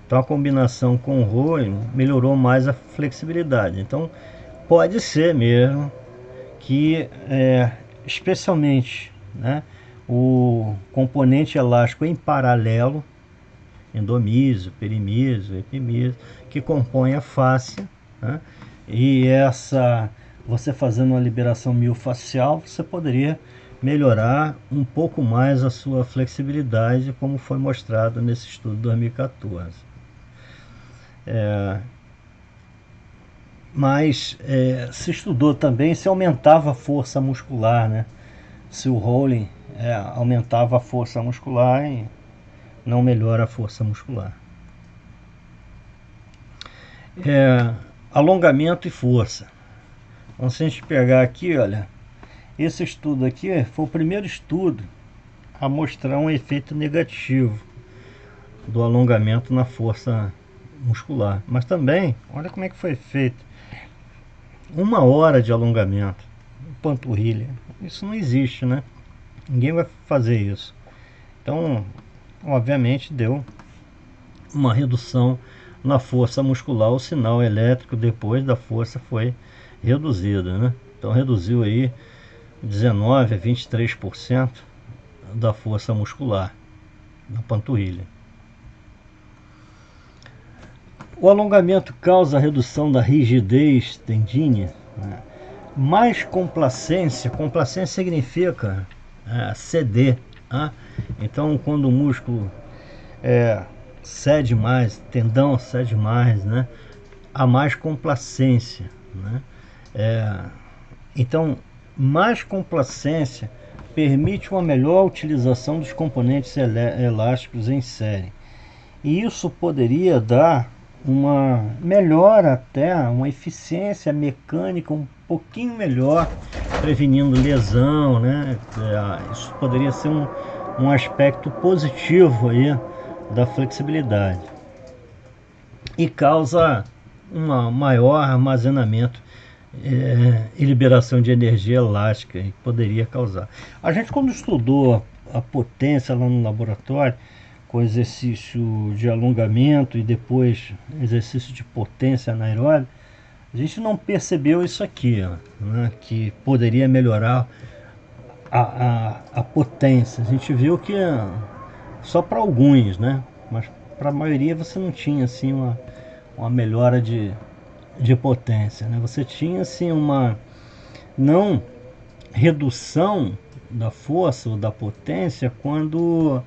Então a combinação com rolling melhorou mais a flexibilidade. Então pode ser mesmo que, especialmente, né, o componente elástico em paralelo, endomísio, perimísio, epimísio, que compõe a face, né, e você fazendo uma liberação miofascial, você poderia melhorar um pouco mais a sua flexibilidade, como foi mostrado nesse estudo de 2014. Mas se estudou também se aumentava a força muscular, né? Se o rolling aumentava a força muscular e não melhora a força muscular. Alongamento e força. Então, se a gente pegar aqui, olha, esse estudo aqui foi o primeiro estudo a mostrar um efeito negativo do alongamento na força muscular. Mas também, olha como é que foi feito. 1 hora de alongamento, panturrilha, isso não existe, né? Ninguém vai fazer isso. Então, obviamente, deu uma redução na força muscular. O sinal elétrico depois da força foi reduzido, né? Então reduziu aí 19 a 23% da força muscular na panturrilha. O alongamento causa a redução da rigidez tendínea, né? Mais complacência significa ceder, né? Então quando o músculo cede mais, tendão cede mais, né? Há mais complacência, né? Então, mais complacência permite uma melhor utilização dos componentes elásticos em série. E isso poderia dar uma melhor, até uma eficiência mecânica um pouquinho melhor, prevenindo lesão, né? Isso poderia ser um aspecto positivo aí da flexibilidade. E causa um maior armazenamento e liberação de energia elástica que poderia causar. A gente, quando estudou a potência lá no laboratório, com exercício de alongamento e depois exercício de potência anaeróbica, a gente não percebeu isso aqui, né, que poderia melhorar a potência. A gente viu que só para alguns, né, mas para a maioria você não tinha assim uma melhora de potência, né? Você tinha assim uma não redução da força ou da potência quando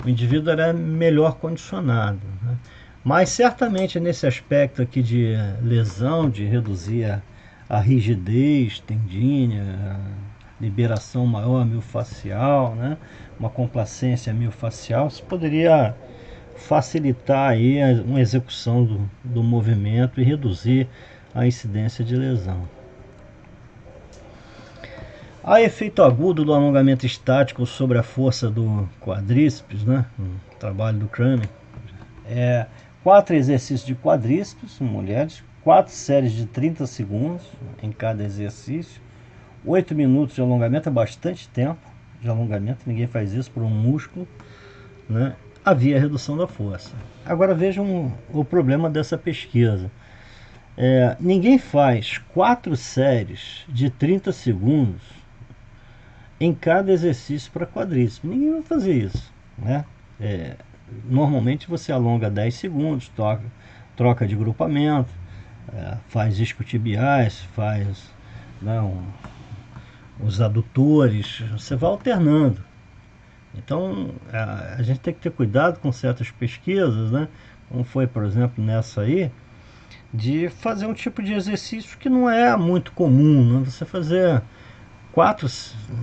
o indivíduo era melhor condicionado, né? Mas certamente nesse aspecto aqui de lesão, de reduzir a rigidez tendínea, a liberação maior miofascial, né? Uma complacência miofascial, isso poderia facilitar aí uma execução do movimento e reduzir a incidência de lesão. Há efeito agudo do alongamento estático sobre a força do quadríceps, né? Trabalho do Kramer. 4 exercícios de quadríceps em mulheres, 4 séries de 30 segundos em cada exercício, 8 minutos de alongamento, é bastante tempo de alongamento, ninguém faz isso por um músculo, né? Havia redução da força. Agora vejam o problema dessa pesquisa. Ninguém faz 4 séries de 30 segundos em cada exercício para quadríceps. Ninguém vai fazer isso, né? Normalmente você alonga 10 segundos, troca de grupamento, faz isquiotibiais, faz, né, os adutores, você vai alternando. Então a gente tem que ter cuidado com certas pesquisas, né? Como foi, por exemplo, nessa aí, de fazer um tipo de exercício que não é muito comum, né? Você fazer 4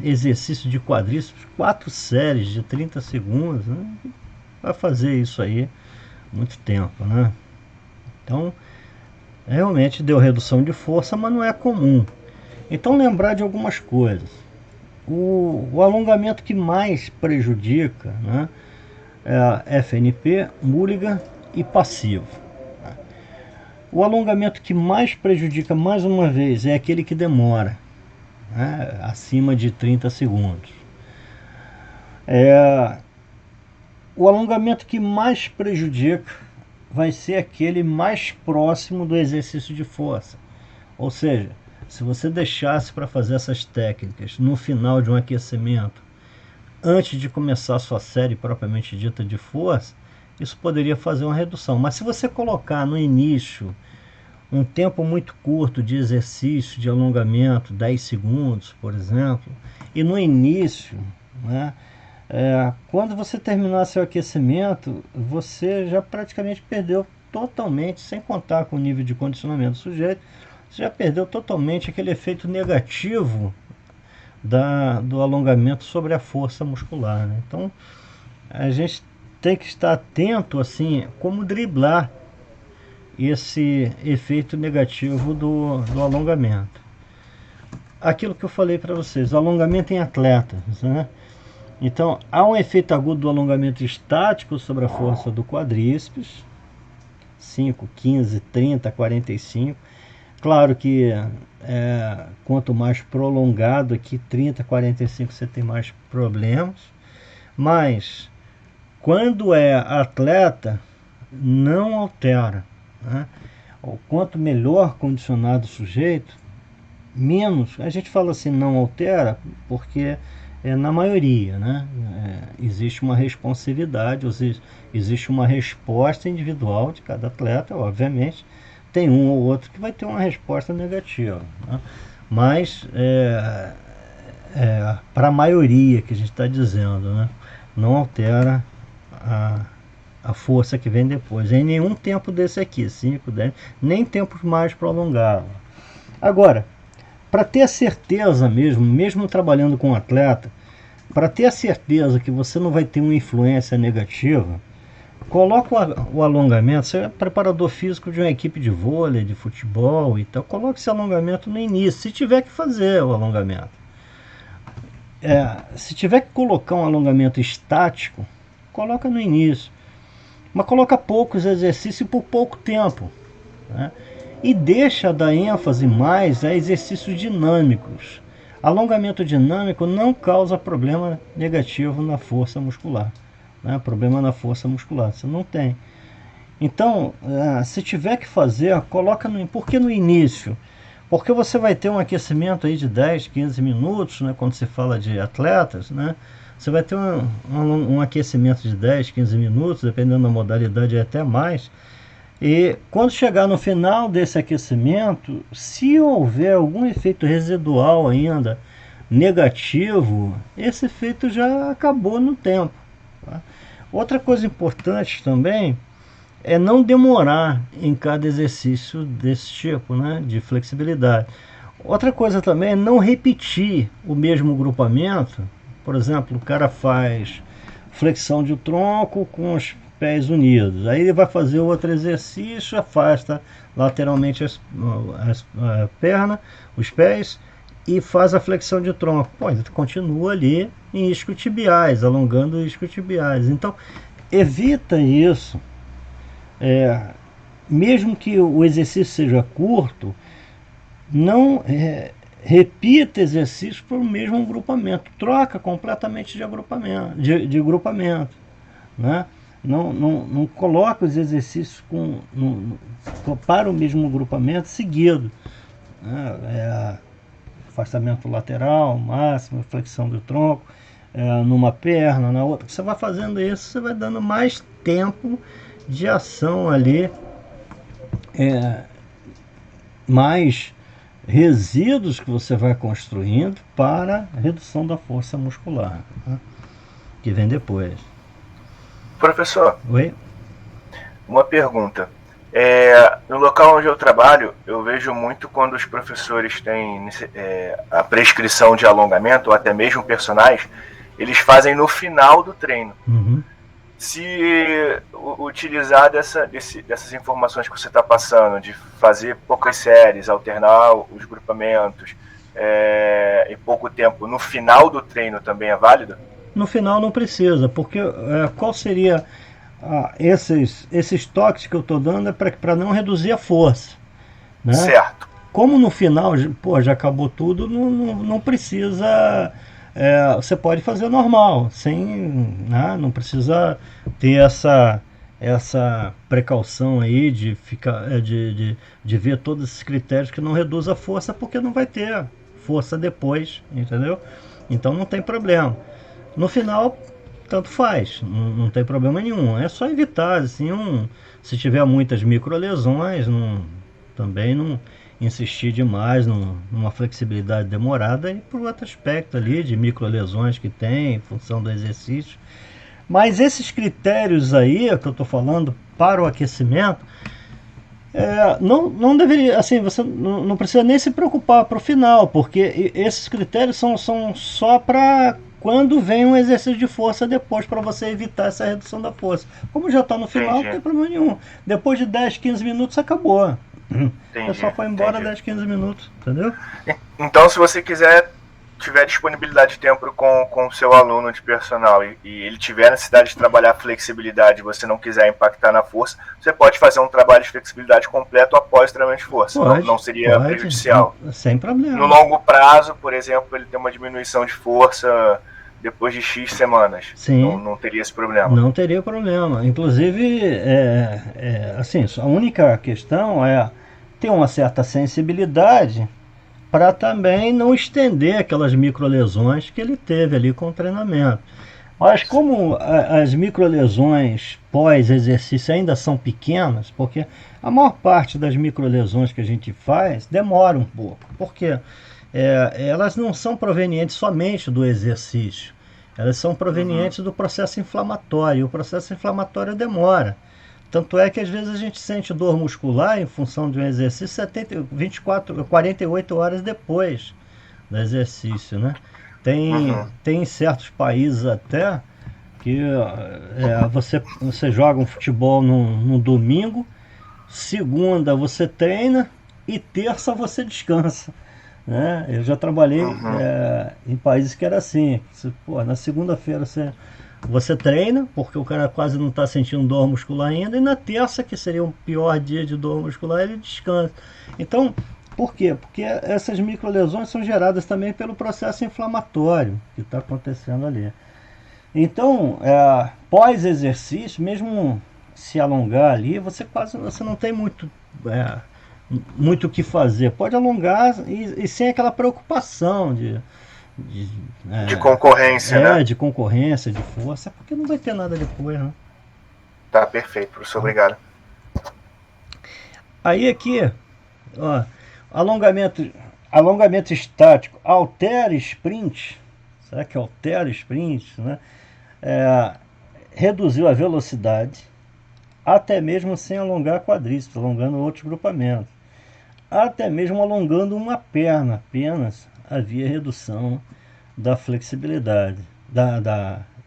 exercícios de quadríceps, 4 séries de 30 segundos, né? Vai fazer isso aí muito tempo, né? Então realmente deu redução de força, mas não é comum. Então lembrar de algumas coisas. O alongamento que mais prejudica, né, é FNP, Mulligan e passivo. O alongamento que mais prejudica, mais uma vez, é aquele que demora, né, acima de 30 segundos. O alongamento que mais prejudica vai ser aquele mais próximo do exercício de força. Ou seja, se você deixasse para fazer essas técnicas no final de um aquecimento, antes de começar a sua série propriamente dita de força, isso poderia fazer uma redução. Mas se você colocar no início um tempo muito curto de exercício, de alongamento, 10 segundos, por exemplo, e no início, né, quando você terminar seu aquecimento, você já praticamente perdeu totalmente, sem contar com o nível de condicionamento do sujeito, você já perdeu totalmente aquele efeito negativo do alongamento sobre a força muscular, né? Então a gente tem que estar atento assim, como driblar esse efeito negativo do alongamento. Aquilo que eu falei para vocês, o alongamento em atletas, né? Então há um efeito agudo do alongamento estático sobre a força do quadríceps, 5, 15, 30, 45. Claro que quanto mais prolongado aqui, 30, 45, você tem mais problemas. Mas quando é atleta, não altera, né? Quanto melhor condicionado o sujeito, menos. A gente fala assim, não altera, porque na maioria, né? Existe uma responsividade, existe uma resposta individual de cada atleta, obviamente. Tem um ou outro que vai ter uma resposta negativa, né? Mas para a maioria que a gente está dizendo, né, não altera a força que vem depois, em nenhum tempo desse aqui, 5, 10, nem tempos mais prolongados. Agora, para ter a certeza mesmo trabalhando com atleta, para ter a certeza que você não vai ter uma influência negativa, coloca o alongamento. Você é preparador físico de uma equipe de vôlei, de futebol e tal, coloque esse alongamento no início, se tiver que fazer o alongamento. Se tiver que colocar um alongamento estático, coloca no início, mas coloca poucos exercícios por pouco tempo, né? E deixa dar ênfase mais a exercícios dinâmicos. Alongamento dinâmico não causa problema negativo na força muscular, né? Problema na força muscular, você não tem. Então, se tiver que fazer, coloca por que no início? Porque você vai ter um aquecimento aí de 10, 15 minutos, né? Quando se fala de atletas, né? Você vai ter um aquecimento de 10, 15 minutos, dependendo da modalidade, até mais. E quando chegar no final desse aquecimento, se houver algum efeito residual ainda negativo, esse efeito já acabou no tempo. Tá? Outra coisa importante também é não demorar em cada exercício desse tipo, né, de flexibilidade. Outra coisa também é não repetir o mesmo grupamento. Por exemplo, o cara faz flexão de tronco com os pés unidos. Aí ele vai fazer outro exercício, afasta lateralmente a perna, os pés, e faz a flexão de tronco. Pô, ele continua ali em isquiotibiais, alongando isquiotibiais. Então, evita isso. Mesmo que o exercício seja curto, não repita exercícios para o mesmo agrupamento. Troca completamente de agrupamento, né? Não coloca os exercícios para o mesmo agrupamento seguido, né? Afastamento lateral, máximo, flexão do tronco, numa perna, na outra. Você vai fazendo isso, você vai dando mais tempo de ação ali, mais resíduos que você vai construindo para redução da força muscular, né? Que vem depois. Professor, Oi? Uma pergunta. No local onde eu trabalho, eu vejo muito quando os professores têm a prescrição de alongamento, ou até mesmo personais, eles fazem no final do treino. Uhum. Se utilizar dessas informações que você está passando, de fazer poucas séries, alternar os grupamentos em pouco tempo, no final do treino também é válido? No final não precisa, porque qual seria esses toques que eu estou dando é para não reduzir a força, né? Certo. Como no final já acabou tudo, não precisa. Você pode fazer normal, né? Não precisa ter essa precaução aí de ficar de ver todos esses critérios que não reduz a força, porque não vai ter força depois, entendeu? Então não tem problema. No final, tanto faz, não tem problema nenhum. É só evitar, assim, se tiver muitas microlesões, também não insistir demais numa flexibilidade demorada, e por outro aspecto ali de microlesões que tem em função do exercício. Mas esses critérios aí que eu estou falando para o aquecimento, não deveria, assim, você não precisa nem se preocupar para o final, porque esses critérios são só para quando vem um exercício de força depois, para você evitar essa redução da força. Como já está no final, não tem problema nenhum. Depois de 10, 15 minutos, acabou. O pessoal foi embora 10, 15 minutos, entendeu? Então, se você tiver disponibilidade de tempo com o seu aluno de personal e ele tiver necessidade de trabalhar flexibilidade e você não quiser impactar na força, você pode fazer um trabalho de flexibilidade completo após o treinamento de força. Não seria prejudicial. Sem problema. No longo prazo, por exemplo, ele tem uma diminuição de força depois de X semanas. Sim. Não teria esse problema. Não teria problema. Inclusive, assim, a única questão é ter uma certa sensibilidade para também não estender aquelas microlesões que ele teve ali com o treinamento. Mas como as microlesões pós-exercício ainda são pequenas, porque a maior parte das microlesões que a gente faz demora um pouco, porque elas não são provenientes somente do exercício, elas são provenientes do processo inflamatório, e o processo inflamatório demora. Tanto é que às vezes a gente sente dor muscular em função de um exercício 48 horas depois do exercício, né? Tem certos países até que você joga um futebol no domingo, segunda você treina e terça você descansa, né? Eu já trabalhei em países que era assim, na segunda-feira você treina, porque o cara quase não está sentindo dor muscular ainda, e na terça, que seria o pior dia de dor muscular, ele descansa. Então, por quê? Porque essas microlesões são geradas também pelo processo inflamatório que está acontecendo ali. Então, pós-exercício, mesmo se alongar ali, você não tem muito o que fazer. Pode alongar e sem aquela preocupação de concorrência, né? de concorrência, de força, porque não vai ter nada depois, né? Tá, perfeito, professor, obrigado. Aí aqui, ó, alongamento estático, altera sprint. Será que altera sprint, né? Reduziu a velocidade, até mesmo sem alongar quadríceps, alongando outros grupamentos. Até mesmo alongando uma perna, apenas havia redução da flexibilidade,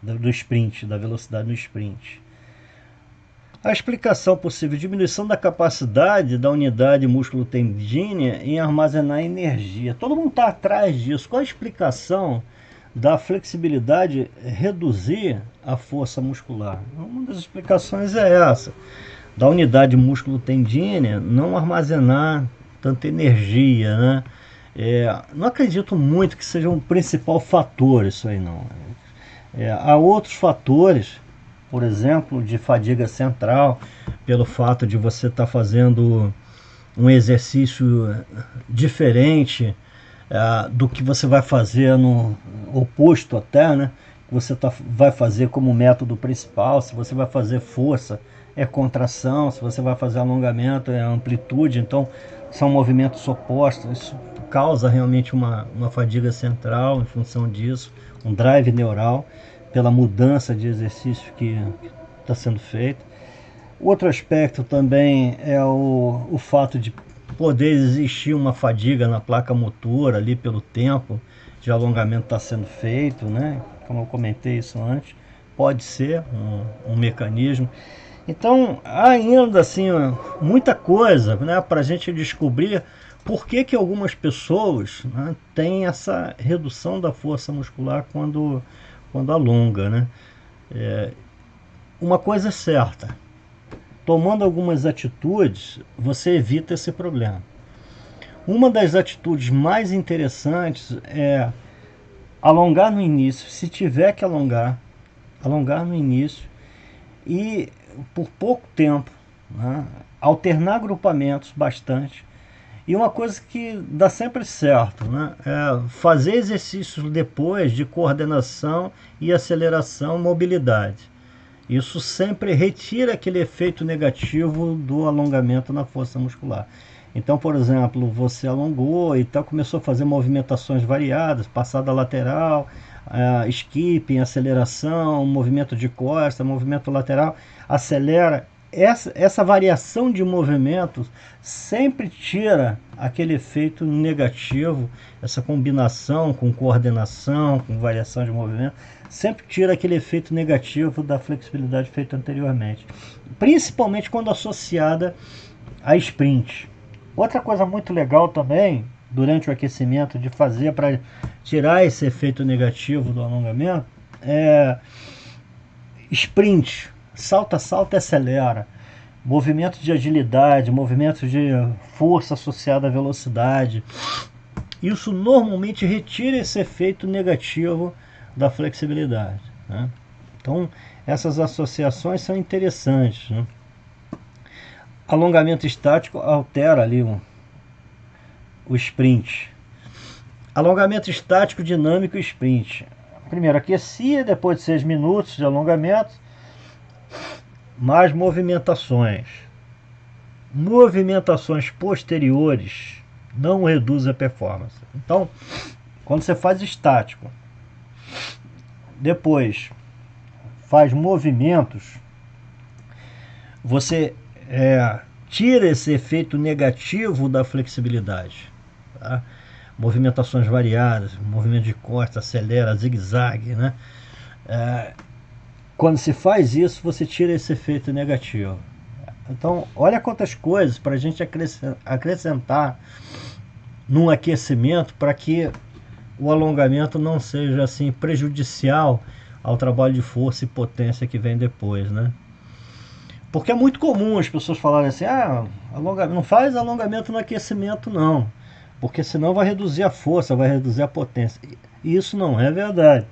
do sprint, da velocidade no sprint. A explicação possível: diminuição da capacidade da unidade músculo-tendínea em armazenar energia. Todo mundo está atrás disso. Qual a explicação da flexibilidade reduzir a força muscular? Uma das explicações é essa, da unidade músculo-tendínea não armazenar tanta energia, né? Não acredito muito que seja um principal fator isso aí, não. Há outros fatores, por exemplo, de fadiga central, pelo fato de você estar fazendo um exercício diferente do que você vai fazer no oposto até, né? Você vai fazer como método principal. Se você vai fazer força, é contração. Se você vai fazer alongamento, é amplitude. Então, são movimentos opostos. Isso causa realmente uma fadiga central em função disso, um drive neural, pela mudança de exercício que está sendo feito. Outro aspecto também é o fato de poder existir uma fadiga na placa motora ali pelo tempo de alongamento está sendo feito, né? Como eu comentei isso antes, pode ser um mecanismo. Então, ainda assim, muita coisa, né, para a gente descobrir por que algumas pessoas, né, têm essa redução da força muscular quando alonga, né? Uma coisa é certa: tomando algumas atitudes, você evita esse problema. Uma das atitudes mais interessantes é alongar no início, se tiver que alongar no início e por pouco tempo, né? Alternar agrupamentos bastante. E uma coisa que dá sempre certo, né? É fazer exercícios depois de coordenação e aceleração, mobilidade. Isso sempre retira aquele efeito negativo do alongamento na força muscular. Então, por exemplo, você alongou e tal, começou a fazer movimentações variadas, passada lateral, skipping, aceleração, movimento de costa, movimento lateral, acelera. Essa variação de movimentos sempre tira aquele efeito negativo, essa combinação com coordenação, com variação de movimento, sempre tira aquele efeito negativo da flexibilidade feita anteriormente, principalmente quando associada a sprint. Outra coisa muito legal também, durante o aquecimento, de fazer para tirar esse efeito negativo do alongamento, é sprint, salta, salta e acelera. Movimentos de agilidade, movimentos de força associada à velocidade. Isso normalmente retira esse efeito negativo da flexibilidade, né? Então, essas associações são interessantes, né? Alongamento estático altera ali o sprint. Alongamento estático dinâmico e sprint. Primeiro aquecia, depois de 6 minutos de alongamento, mais movimentações. Movimentações posteriores não reduzem a performance. Então, quando você faz estático, depois faz movimentos, você tira esse efeito negativo da flexibilidade, tá? Movimentações variadas, movimento de costa, acelera, zigue-zague, né? Quando se faz isso, você tira esse efeito negativo. Então, olha quantas coisas para a gente acrescentar num aquecimento para que o alongamento não seja assim prejudicial ao trabalho de força e potência que vem depois, né? Porque é muito comum as pessoas falarem assim: não faz alongamento no aquecimento não, porque senão vai reduzir a força, vai reduzir a potência. E isso não é verdade.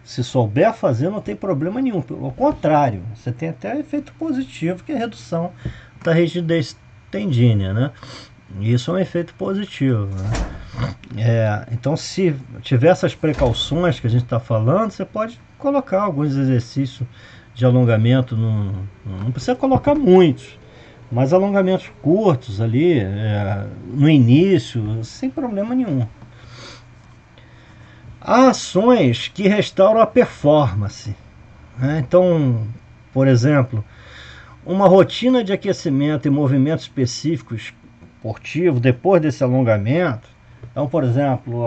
Se souber fazer, não tem problema nenhum. Ao contrário, você tem até efeito positivo, que é a redução da rigidez tendínea, né? Isso é um efeito positivo, né? Então, se tiver essas precauções que a gente está falando, você pode colocar alguns exercícios de alongamento. Não precisa colocar muitos, mas alongamentos curtos ali, no início, sem problema nenhum. Há ações que restauram a performance, né? Então, por exemplo, uma rotina de aquecimento e movimento específico esportivo depois desse alongamento. Então, por exemplo,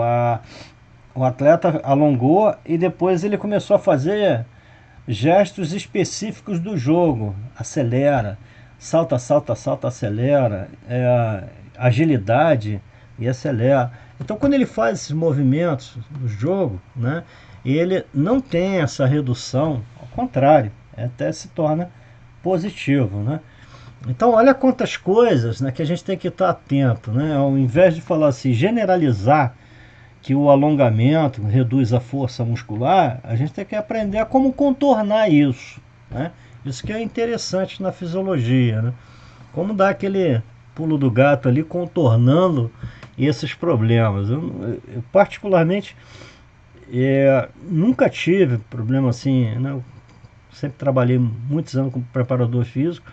o atleta alongou e depois ele começou a fazer gestos específicos do jogo. Acelera, salta, salta, salta, acelera, agilidade e acelera. Então, quando ele faz esses movimentos do jogo, né, ele não tem essa redução, ao contrário, até se torna positivo, né? Então, olha quantas coisas, né, que a gente tem que estar atento, né? Ao invés de falar assim, generalizar que o alongamento reduz a força muscular, a gente tem que aprender a como contornar isso, né? Isso que é interessante na fisiologia, né? Como dar aquele pulo do gato ali, contornando esses problemas. Eu particularmente, nunca tive problema assim, né? Eu sempre trabalhei muitos anos como preparador físico,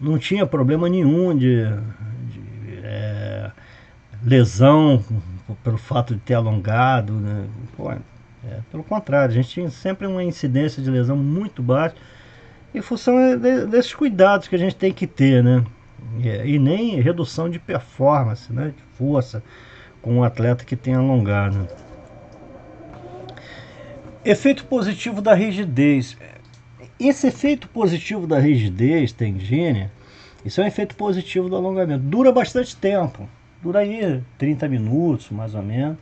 não tinha problema nenhum de lesão pelo fato de ter alongado, né? Pelo contrário, a gente tinha sempre uma incidência de lesão muito baixa, em função desses cuidados que a gente tem que ter, né? E nem redução de performance, né? De força com um atleta que tem alongado. Efeito positivo da rigidez. Esse efeito positivo da rigidez tendínea, isso é um efeito positivo do alongamento. Dura bastante tempo. Dura aí 30 minutos, mais ou menos.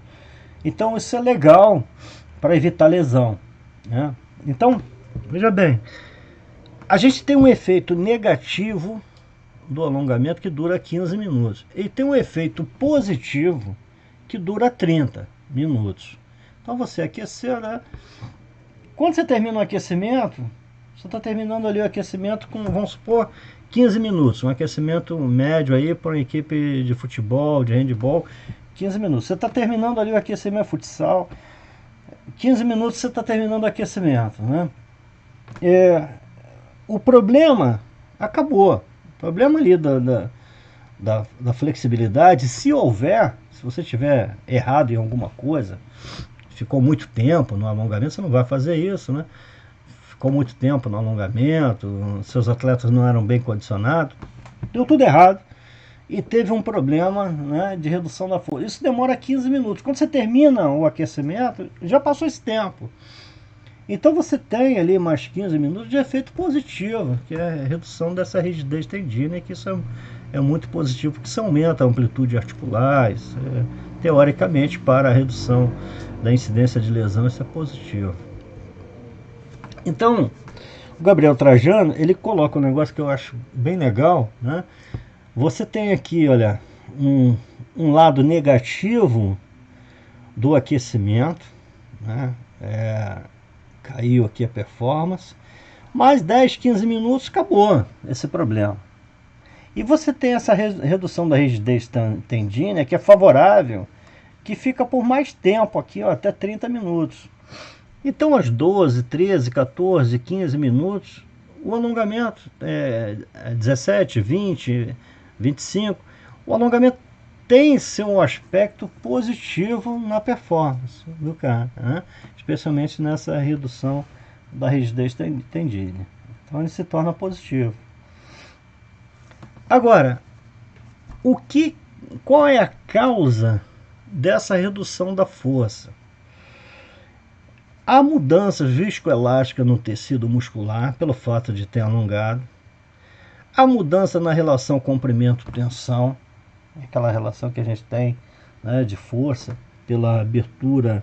Então isso é legal para evitar lesão, né? Então, veja bem, a gente tem um efeito negativo do alongamento que dura 15 minutos. E tem um efeito positivo que dura 30 minutos. Então você aqueceu, né? Quando você termina o aquecimento, você está terminando ali o aquecimento com, vamos supor, 15 minutos. Um aquecimento médio aí para uma equipe de futebol, de handebol, 15 minutos. Você está terminando ali o aquecimento futsal, 15 minutos você está terminando o aquecimento, né? O problema acabou. O problema ali da flexibilidade, se houver, se você tiver errado em alguma coisa, ficou muito tempo no alongamento, você não vai fazer isso, né? Ficou muito tempo no alongamento, seus atletas não eram bem condicionados, deu tudo errado e teve um problema, né, de redução da força. Isso demora 15 minutos. Quando você termina o aquecimento, já passou esse tempo. Então você tem ali mais 15 minutos de efeito positivo, que é a redução dessa rigidez tendínea, que isso é muito positivo, porque isso aumenta a amplitude articular, teoricamente para a redução da incidência de lesão, isso é positivo. Então, o Gabriel Trajano, ele coloca um negócio que eu acho bem legal, né? Você tem aqui, olha, um lado negativo do aquecimento, né? Caiu aqui a performance, mais 10, 15 minutos, acabou esse problema. E você tem essa redução da rigidez tendínea, que é favorável, que fica por mais tempo aqui, ó, até 30 minutos. Então, aos 12, 13, 14, 15 minutos, o alongamento é 17, 20, 25. O alongamento tem seu aspecto positivo na performance do cara, né? Especialmente nessa redução da rigidez tendínea. Então, ele se torna positivo. Agora, qual é a causa dessa redução da força? Há mudanças viscoelásticas no tecido muscular pelo fato de ter alongado. Há mudança na relação comprimento-tensão, aquela relação que a gente tem, né, de força pela abertura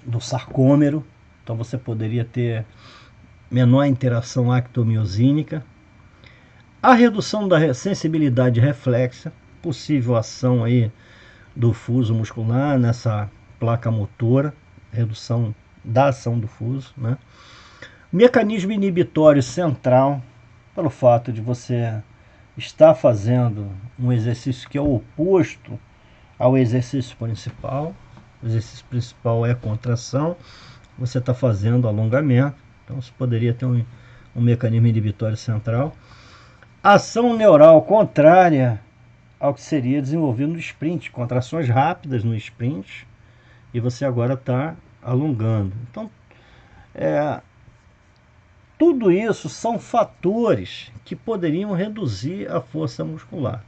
do sarcômero. Então você poderia ter menor interação actomiosínica. A redução da sensibilidade reflexa, possível ação aí do fuso muscular nessa placa motora, redução da ação do fuso, né? Mecanismo inibitório central, pelo fato de você estar fazendo um exercício que é o oposto ao exercício principal. O exercício principal é contração, você está fazendo alongamento, então você poderia ter um mecanismo inibitório central. Ação neural contrária ao que seria desenvolvido no sprint, contrações rápidas no sprint, e você agora está alongando. Então, tudo isso são fatores que poderiam reduzir a força muscular.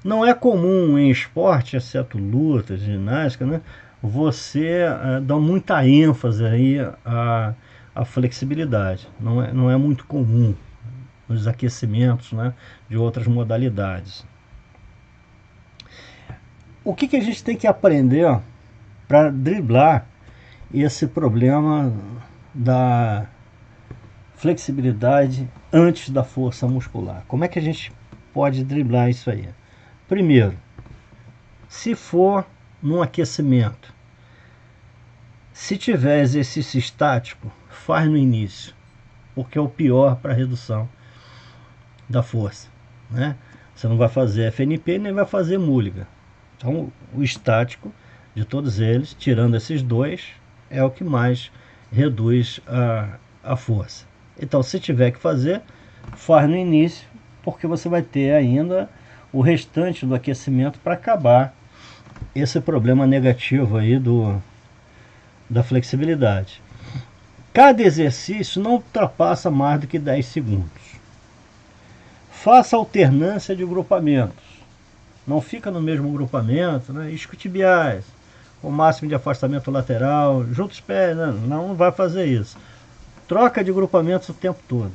Não é comum em esporte, exceto luta, ginástica, né, você dá muita ênfase aí à flexibilidade. Não é muito comum nos aquecimentos, né, de outras modalidades. O que a gente tem que aprender para driblar esse problema da flexibilidade antes da força muscular? Como é que a gente pode driblar isso aí? Primeiro, se for num aquecimento, se tiver exercício estático, faz no início, porque é o pior para redução da força, né? Você não vai fazer FNP nem vai fazer Mulligan. Então, o estático de todos eles, tirando esses dois, é o que mais reduz a força. Então, se tiver que fazer, faz no início, porque você vai ter ainda o restante do aquecimento para acabar esse problema negativo aí da flexibilidade. Cada exercício não ultrapassa mais do que 10 segundos. Faça alternância de grupamentos. Não fica no mesmo grupamento, né? Isquiotibiais, o máximo de afastamento lateral, junta os pés, né? Não vai fazer isso. Troca de grupamentos o tempo todo.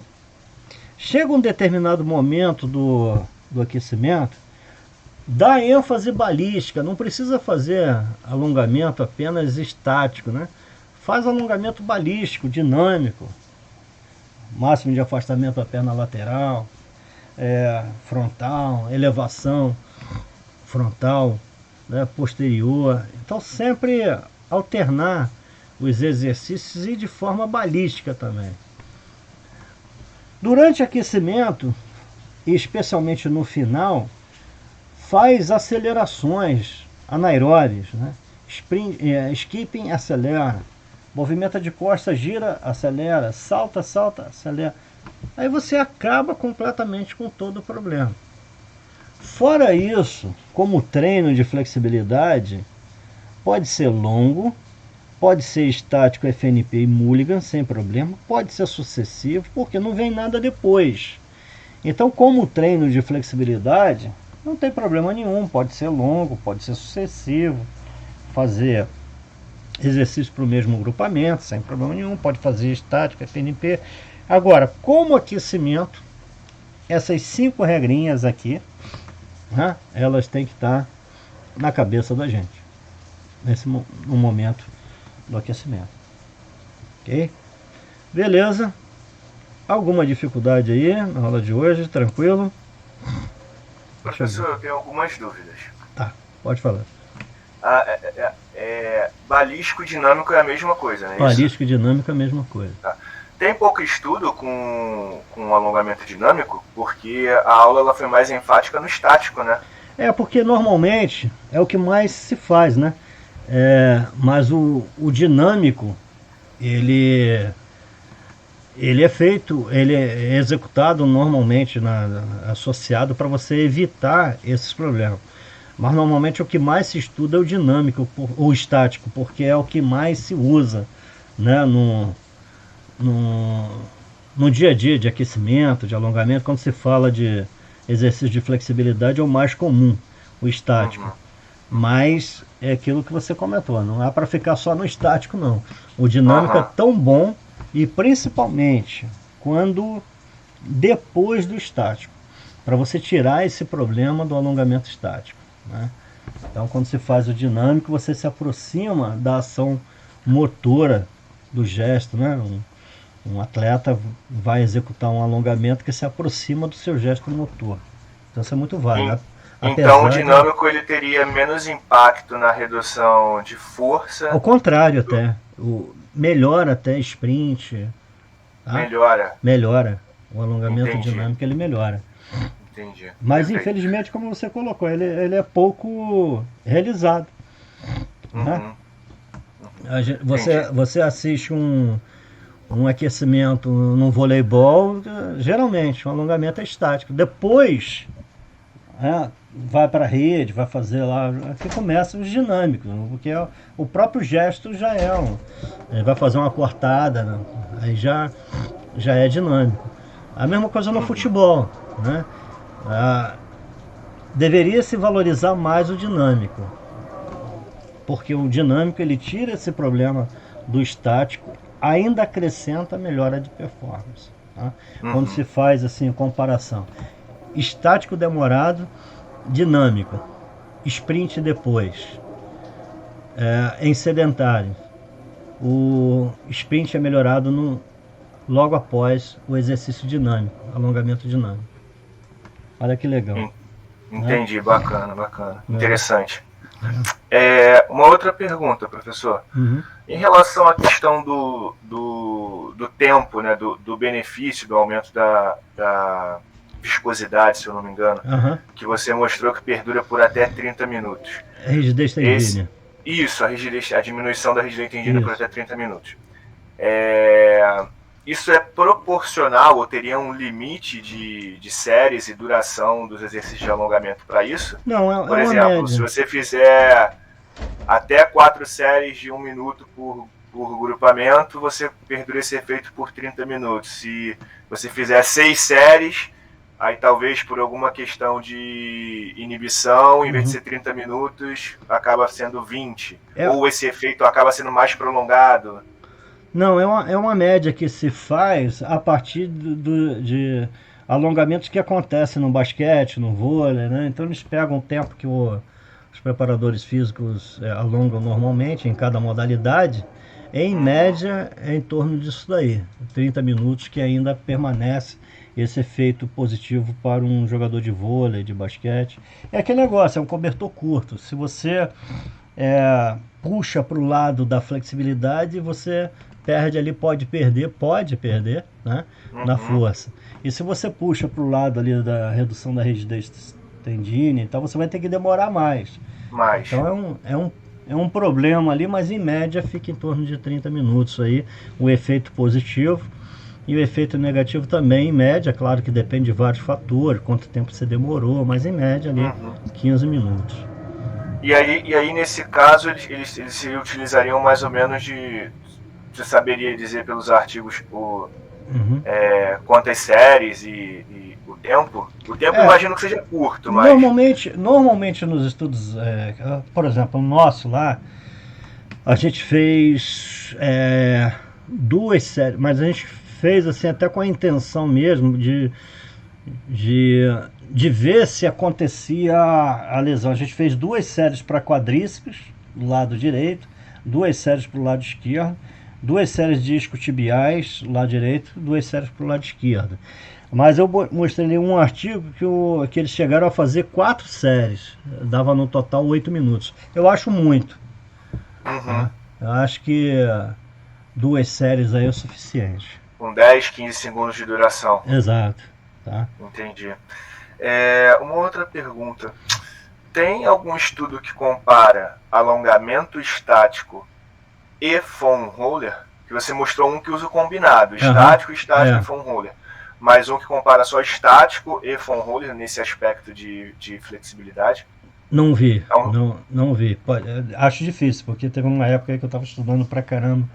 Chega um determinado momento do aquecimento, dá ênfase balística, não precisa fazer alongamento apenas estático, né? Faz alongamento balístico, dinâmico, máximo de afastamento da perna lateral, frontal, elevação frontal, né, posterior. Então sempre alternar os exercícios e de forma balística também. Durante o aquecimento, e especialmente no final, faz acelerações anaeróbias, né? Skipping, acelera, movimenta de costas, gira, acelera, salta, acelera. Aí você acaba completamente com todo o problema. Fora isso, como treino de flexibilidade, pode ser longo, pode ser estático, FNP e Mulligan, sem problema, pode ser sucessivo, porque não vem nada depois. Então, como treino de flexibilidade, não tem problema nenhum, pode ser longo, pode ser sucessivo, fazer exercício para o mesmo grupamento, sem problema nenhum, pode fazer estático, FNP. Agora, como aquecimento, essas 5 regrinhas aqui, né, elas têm que estar na cabeça da gente, no momento do aquecimento. Ok? Beleza? Alguma dificuldade aí na aula de hoje? Tranquilo? Professor, eu tenho algumas dúvidas. Tá, pode falar. Balístico e dinâmico é a mesma coisa, né? Balístico e dinâmico é a mesma coisa. Tá. Tem pouco estudo com alongamento dinâmico, porque a aula ela foi mais enfática no estático, né? Porque normalmente é o que mais se faz, né? Mas o dinâmico, ele é feito, ele é executado normalmente associado para você evitar esses problemas. Mas normalmente o que mais se estuda é o dinâmico ou estático, porque é o que mais se usa, né, no dia a dia de aquecimento, de alongamento. Quando se fala de exercício de flexibilidade, é o mais comum, o estático. Uhum. Mas é aquilo que você comentou, não é para ficar só no estático, não. O dinâmico é tão bom, e principalmente quando depois do estático, para você tirar esse problema do alongamento estático, né? Então, quando se faz o dinâmico, você se aproxima da ação motora do gesto, né? Um atleta vai executar um alongamento que se aproxima do seu gesto motor. Então isso é muito válido. Então o dinâmico ele teria menos impacto na redução de força. Ao contrário até. Melhora até sprint. Tá? Melhora. O alongamento dinâmico ele melhora. Entendi. Mas infelizmente, como você colocou, ele é pouco realizado. Né? Você assiste um aquecimento no voleibol, geralmente o alongamento é estático. Depois vai para a rede, vai fazer lá, aqui começa os dinâmicos, porque o próprio gesto já ele vai fazer uma cortada, né? Aí já é dinâmico. A mesma coisa no futebol, né? Deveria se valorizar mais o dinâmico, porque o dinâmico ele tira esse problema do estático, ainda acrescenta a melhora de performance. Tá? Quando se faz assim comparação, estático demorado, dinâmico, sprint depois, em sedentário, o sprint é melhorado logo após o exercício dinâmico, alongamento dinâmico. Olha que legal. Entendi, bacana. Interessante. Uma outra pergunta, professor. Em relação à questão do tempo, né, do benefício, do aumento da viscosidade, se eu não me engano, que você mostrou que perdura por até 30 minutos. A rigidez tendínea. Isso, a diminuição da rigidez tendínea por até 30 minutos. Isso é proporcional ou teria um limite de séries e duração dos exercícios de alongamento para isso? Não, por exemplo, se você fizer até 4 séries de 1 minuto por grupamento, você perdura esse efeito por 30 minutos. Se você fizer 6 séries, aí talvez por alguma questão de inibição, em vez de ser 30 minutos, acaba sendo 20. Ou esse efeito acaba sendo mais prolongado. Não, é uma média que se faz a partir de alongamentos que acontecem no basquete, no vôlei, né? Então eles pegam o tempo que os preparadores físicos alongam normalmente em cada modalidade. Em média é em torno disso daí, 30 minutos, que ainda permanece esse efeito positivo para um jogador de vôlei, de basquete. É aquele negócio, é um cobertor curto. Se você puxa para o lado da flexibilidade, você perde ali, pode perder, né, na força. E se você puxa para o lado ali da redução da rigidez tendínea, então você vai ter que demorar mais. Então é um problema ali, mas em média fica em torno de 30 minutos aí, o efeito positivo. E o efeito negativo também, em média, claro que depende de vários fatores, quanto tempo você demorou, mas em média ali 15 minutos. E aí nesse caso, eles se utilizariam mais ou menos você saberia dizer pelos artigos quantas séries e o tempo? O tempo imagino que seja curto, mas... Normalmente nos estudos, por exemplo, no nosso lá, a gente fez 2 séries, mas a gente fez assim até com a intenção mesmo de ver se acontecia a lesão. A gente fez 2 séries para quadríceps do lado direito, 2 séries para o lado esquerdo, 2 séries de isquiotibiais do lado direito, 2 séries para o lado esquerdo. Mas eu mostrei um artigo que eles chegaram a fazer 4 séries, dava no total 8 minutos. Eu acho muito. Eu acho que 2 séries aí é o suficiente. Com 10, 15 segundos de duração. Exato. Tá. Entendi. Uma outra pergunta. Tem algum estudo que compara alongamento estático e foam roller? Que você mostrou um que usa o combinado, estático e foam roller. Mas um que compara só estático e foam roller nesse aspecto de flexibilidade? Não vi, não vi. Acho difícil, porque teve uma época aí que eu estava estudando pra caramba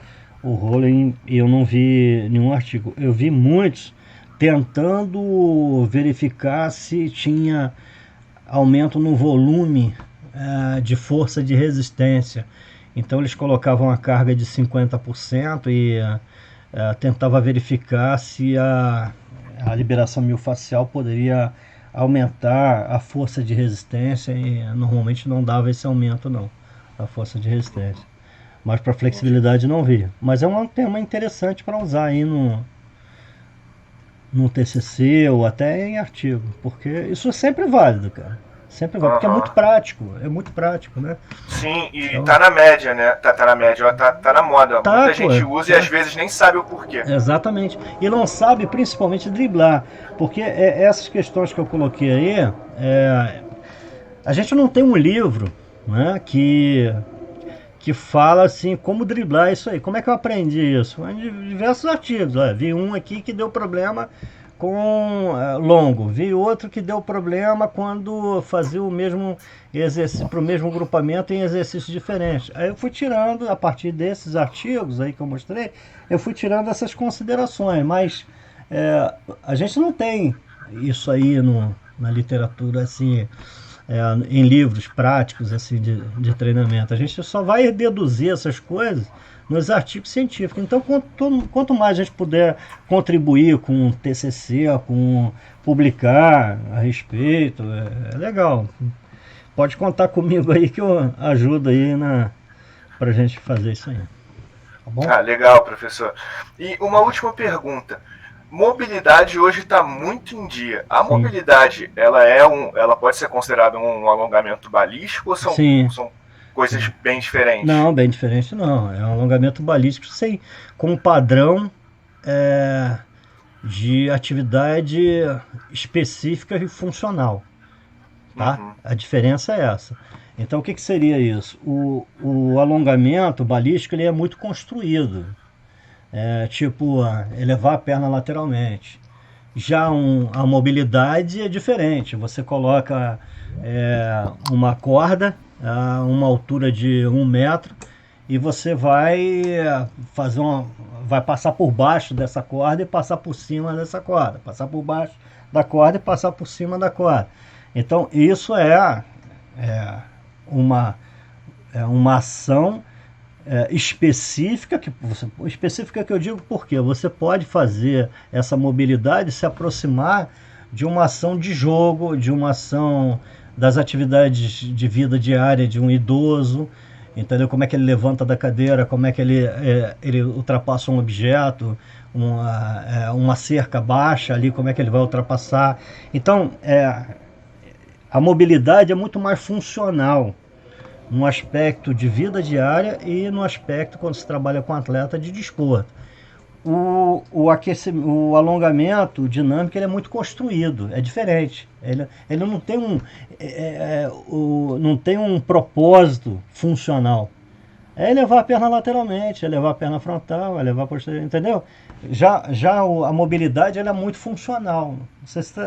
o roller e eu não vi nenhum artigo. Eu vi muitos tentando verificar se tinha aumento no volume de força de resistência. Então eles colocavam a carga de 50% e tentava verificar se a liberação miofascial poderia aumentar a força de resistência, e normalmente não dava esse aumento não, a força de resistência. Mas para flexibilidade não vi. Mas é um tema interessante para usar aí no TCC ou até em artigo, porque isso é sempre válido, cara. Sempre vai, porque é muito prático, né? Sim, e então, tá na média, né? Tá na média, tá na moda. Muita gente usa e às vezes nem sabe o porquê. Exatamente. E não sabe principalmente driblar. Porque essas questões que eu coloquei aí, a gente não tem um livro, né, que fala assim, como driblar isso aí. Como é que eu aprendi isso? Em diversos artigos. Vi um aqui que deu problema com longo, vi outro que deu problema quando fazia o mesmo exercício para o mesmo grupamento em exercícios diferentes. Aí eu fui tirando, a partir desses artigos aí que eu mostrei, eu fui tirando essas considerações, mas a gente não tem isso aí na literatura assim, em livros práticos assim de treinamento. A gente só vai deduzir essas coisas nos artigos científicos. Então, quanto mais a gente puder contribuir com TCC, com publicar a respeito, é legal. Pode contar comigo aí que eu ajudo aí pra gente fazer isso aí. Tá bom? Legal, professor. E uma última pergunta. Mobilidade hoje está muito em dia. A mobilidade, ela pode ser considerada um alongamento balístico ou são coisas bem diferentes? Não, bem diferente não. É um alongamento balístico com um padrão de atividade específica e funcional. Tá? Uhum. A diferença é essa. Então o que seria isso? O alongamento balístico ele é muito construído. Tipo elevar a perna lateralmente. Já a mobilidade é diferente. Você coloca uma corda a uma altura de 1 metro e você vai passar por baixo dessa corda e passar por cima dessa corda, passar por baixo da corda e passar por cima da corda. Então isso é uma ação específica que eu digo porque você pode fazer essa mobilidade se aproximar de uma ação de jogo, de uma ação das atividades de vida diária de um idoso, entendeu? Como é que ele levanta da cadeira, como é que ele ultrapassa um objeto, uma cerca baixa ali, como é que ele vai ultrapassar. Então a mobilidade é muito mais funcional no aspecto de vida diária e no aspecto, quando se trabalha com atleta, de desporto. O alongamento dinâmico ele é muito construído, é diferente. Ele não tem não tem um propósito funcional. É elevar a perna lateralmente, é elevar a perna frontal, é elevar a posterior, entendeu? Já a mobilidade ela é muito funcional. Não sei se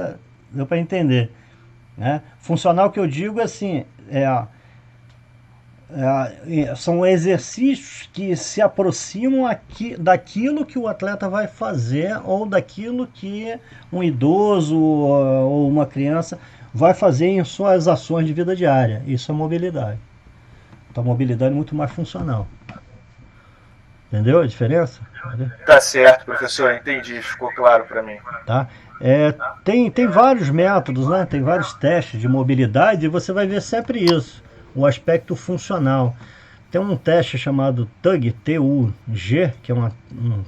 deu para entender. Né? Funcional que eu digo assim, são exercícios que se aproximam daquilo que o atleta vai fazer ou daquilo que um idoso ou uma criança vai fazer em suas ações de vida diária. Isso é mobilidade. Então a mobilidade é muito mais funcional. Entendeu a diferença? Tá certo, professor, entendi, ficou claro para mim. Tá? Tem vários métodos, né? Tem vários testes de mobilidade e você vai ver sempre isso. O aspecto funcional. Tem um teste chamado TUG, T-U-G, que é um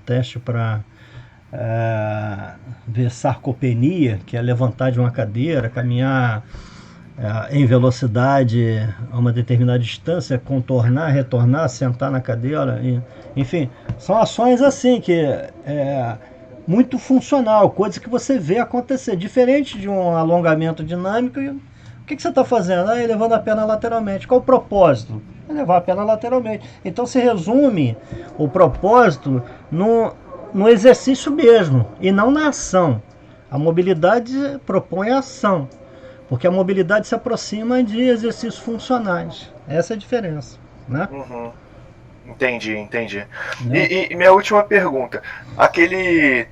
teste para ver sarcopenia, que é levantar de uma cadeira, caminhar em velocidade a uma determinada distância, contornar, retornar, sentar na cadeira, enfim, são ações assim que muito funcional, coisa que você vê acontecer, diferente de um alongamento dinâmico. O que você está fazendo? Elevando a perna lateralmente. Qual o propósito? Elevar a perna lateralmente. Então se resume o propósito no exercício mesmo e não na ação. A mobilidade propõe a ação, porque a mobilidade se aproxima de exercícios funcionais. Essa é a diferença. Né? Uhum. Entendi. E minha última pergunta. Aquele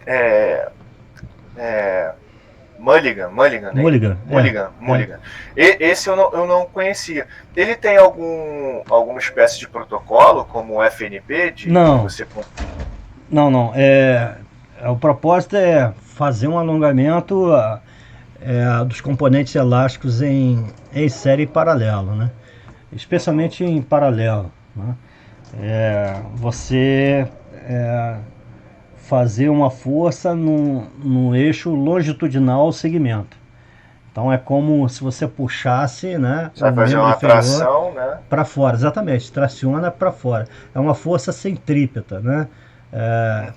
Mulligan, né? Mulligan. Esse eu não conhecia. Ele tem alguma espécie de protocolo, como o FNP? Não. Não. O propósito é fazer um alongamento dos componentes elásticos em série e paralelo, né? Especialmente em paralelo. Né? Você fazer uma força no eixo longitudinal ao segmento, Então é como se você puxasse, né, Você vai o fazer membro uma inferior tração, né? para fora, exatamente, traciona para fora. É uma força centrípeta, né?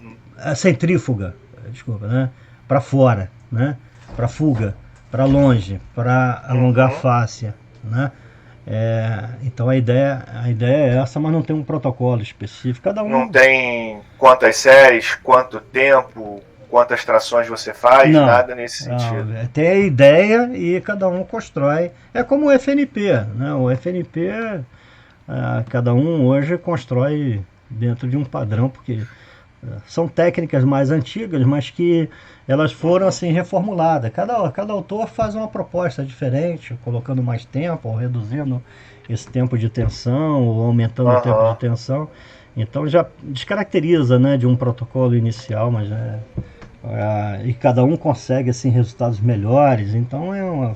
Uhum. Centrífuga, desculpa, né? Para fora, né? Para fuga, para longe, para alongar a Uhum. fáscia, né? Então a ideia é essa, mas não tem um protocolo específico. Cada Não um. tem quantas séries, quanto tempo, quantas trações você faz, Não, nada nesse não, sentido. tem a ideia e cada um constrói. É como o FNP, né? O FNP, cada um hoje constrói dentro de um padrão, porque são técnicas mais antigas, mas que elas foram Uhum. assim reformuladas. Cada autor faz uma proposta diferente, colocando mais tempo, ou reduzindo esse tempo de tensão, ou aumentando o tempo de Aham. tensão. Então já descaracteriza, né, de um protocolo inicial, mas e cada um consegue assim resultados melhores. Então é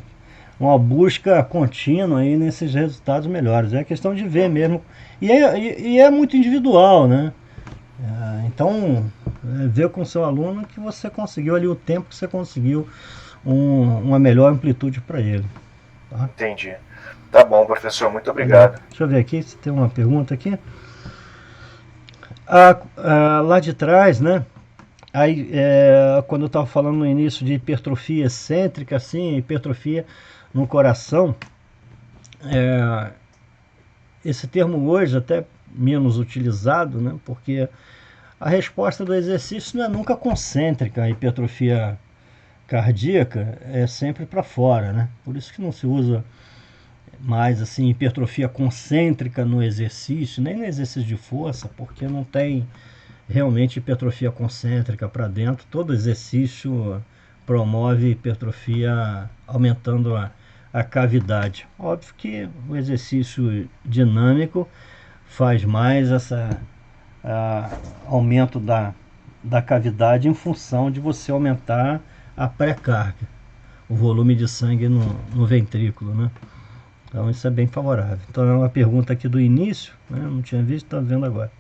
uma busca contínua aí nesses resultados melhores. É questão de ver Uhum. mesmo. E é muito individual, né? Então, ver com o seu aluno que você conseguiu ali o tempo que você conseguiu uma melhor amplitude para ele. Tá? Entendi. Tá bom, professor, muito Legal. obrigado. Deixa eu ver aqui se tem uma pergunta aqui. Lá de trás, né? Aí, quando eu estava falando no início de hipertrofia excêntrica, assim, hipertrofia no coração, é, esse termo hoje até menos utilizado, né? Porque a resposta do exercício não é nunca concêntrica. A hipertrofia cardíaca é sempre para fora, né? Por isso que não se usa mais assim hipertrofia concêntrica no exercício, nem no exercício de força, porque não tem realmente hipertrofia concêntrica para dentro. Todo exercício promove hipertrofia aumentando a cavidade. Óbvio que o exercício dinâmico faz mais essa aumento da cavidade em função de você aumentar a pré-carga, o volume de sangue no ventrículo, né? Então isso é bem favorável. Então é uma pergunta aqui do início, né? Não tinha visto, está vendo agora.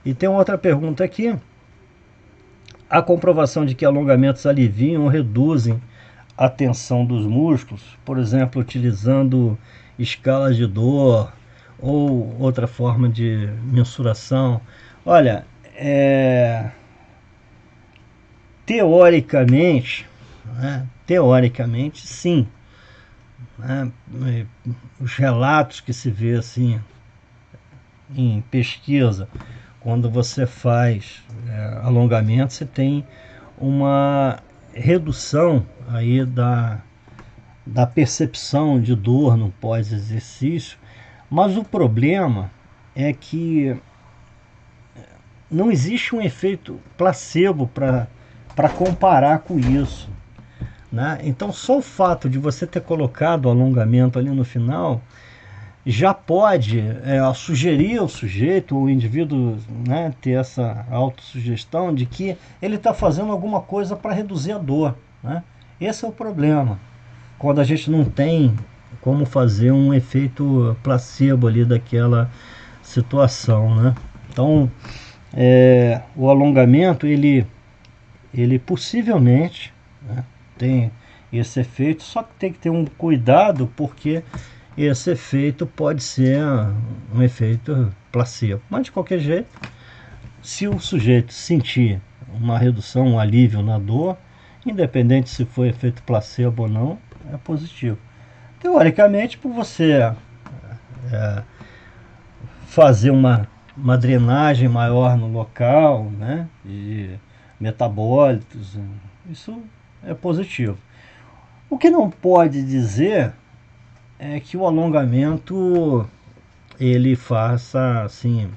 E tem outra pergunta aqui. A comprovação de que alongamentos aliviam ou reduzem a tensão dos músculos, por exemplo, utilizando escalas de dor ou outra forma de mensuração. Olha, teoricamente, né, teoricamente sim, né, os relatos que se vê assim em pesquisa, quando você faz alongamento, você tem uma redução aí da percepção de dor no pós-exercício, mas o problema é que não existe um efeito placebo para comparar com isso. Né? Então, só o fato de você ter colocado o alongamento ali no final já pode sugerir ao sujeito, o indivíduo, né, ter essa autossugestão de que ele está fazendo alguma coisa para reduzir a dor. Né? Esse é o problema, quando a gente não tem como fazer um efeito placebo ali daquela situação. Né? Então, o alongamento, ele possivelmente, né, tem esse efeito, só que tem que ter um cuidado, porque esse efeito pode ser um efeito placebo. Mas de qualquer jeito, se o sujeito sentir uma redução, um alívio na dor, independente se foi efeito placebo ou não, é positivo. Teoricamente, por você fazer uma drenagem maior no local, né, de metabólitos, isso é positivo. O que não pode dizer é que o alongamento ele faça assim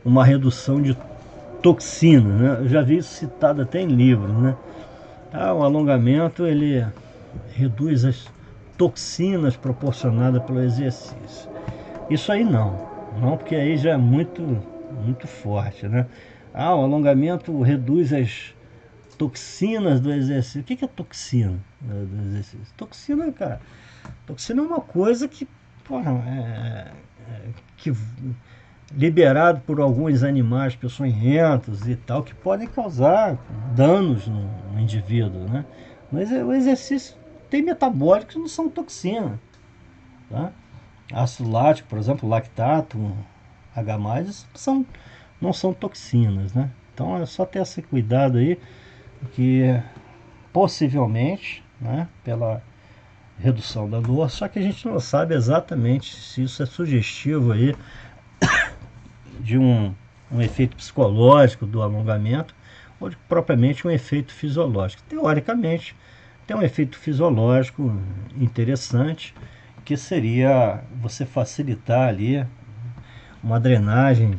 uma redução de toxina, né? Eu já vi isso citado até em livros, né? O alongamento ele reduz as toxinas proporcionadas pelo exercício. Isso aí não, porque aí já é muito forte, né? O alongamento reduz as toxinas do exercício. O que é toxina do exercício? Toxina, cara, toxina é uma coisa que, porra, que liberado por alguns animais peçonhentos e tal, que podem causar danos no indivíduo, né? Mas o exercício tem metabólicos que não são toxina. Tá? Ácido lático, por exemplo, lactato, H+, não são toxinas, né? Então é só ter esse cuidado aí, que possivelmente, né, pela redução da dor, só que a gente não sabe exatamente se isso é sugestivo aí de um efeito psicológico do alongamento ou de propriamente um efeito fisiológico. Teoricamente, tem um efeito fisiológico interessante, que seria você facilitar ali uma drenagem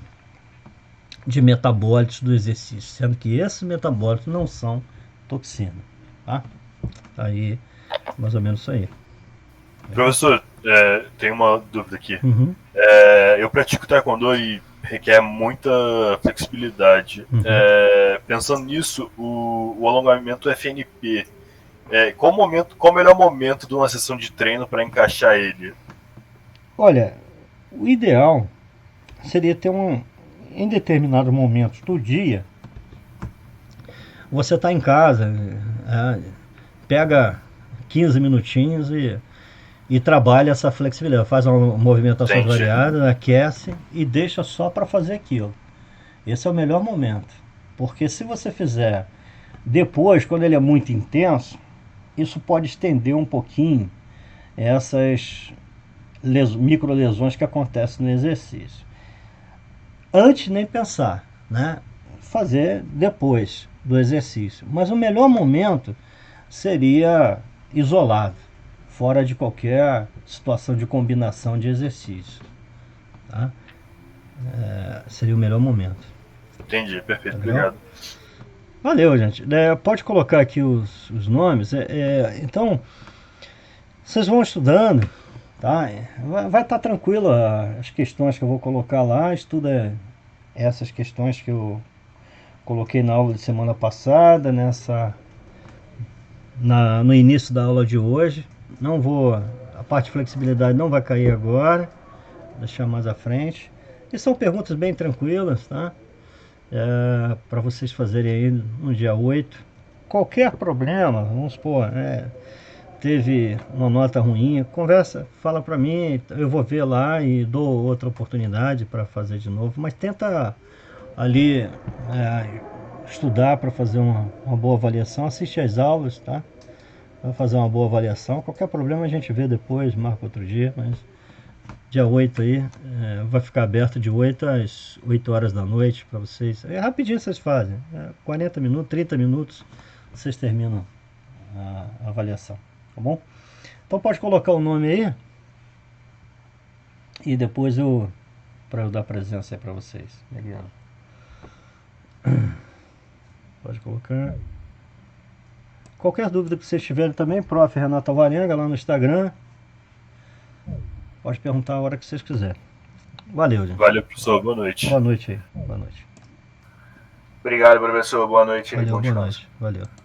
de metabólitos do exercício, sendo que esses metabólitos não são toxina, tá? Aí, mais ou menos isso aí. Professor, tem uma dúvida aqui. Uhum. Eu pratico taekwondo e requer muita flexibilidade. Uhum. Pensando nisso, o alongamento FNP, qual o melhor momento de uma sessão de treino para encaixar ele? Olha, o ideal seria ter em determinados momentos do dia, você está em casa, pega 15 minutinhos e trabalha essa flexibilidade, faz uma movimentação variada, aquece e deixa só para fazer aquilo. Esse é o melhor momento, porque se você fizer depois, quando ele é muito intenso, isso pode estender um pouquinho essas micro lesões que acontecem no exercício. Antes nem pensar, né? Fazer depois do exercício. Mas o melhor momento seria isolado, fora de qualquer situação de combinação de exercícios. Tá? Seria o melhor momento. Entendi, perfeito, obrigado. Valeu, gente. Pode colocar aqui os nomes. Então, vocês vão estudando, tá? Vai estar tranquilo as questões que eu vou colocar lá. Estuda essas questões que eu coloquei na aula de semana passada, no início da aula de hoje. A parte de flexibilidade não vai cair agora, vou deixar mais à frente. E são perguntas bem tranquilas, tá? Para vocês fazerem aí no dia 8. Qualquer problema, vamos supor, teve uma nota ruim, conversa, fala para mim, eu vou ver lá e dou outra oportunidade para fazer de novo, mas tenta ali estudar para fazer uma boa avaliação, assiste às aulas, tá? Vai fazer uma boa avaliação, qualquer problema a gente vê depois, marca outro dia, mas dia 8 aí, vai ficar aberto de 8 às 8 horas da noite para vocês. Rapidinho vocês fazem, 40 minutos, 30 minutos, vocês terminam a avaliação, tá bom? Então pode colocar o nome aí e depois para eu dar presença aí para vocês. Legal. Pode colocar. Qualquer dúvida que vocês tiverem também, Prof. Renato Alvarenga lá no Instagram. Pode perguntar a hora que vocês quiserem. Valeu, gente. Valeu, professor. Boa noite. Boa noite aí. Boa noite. Obrigado, professor. Boa noite. Valeu, boa noite. Valeu.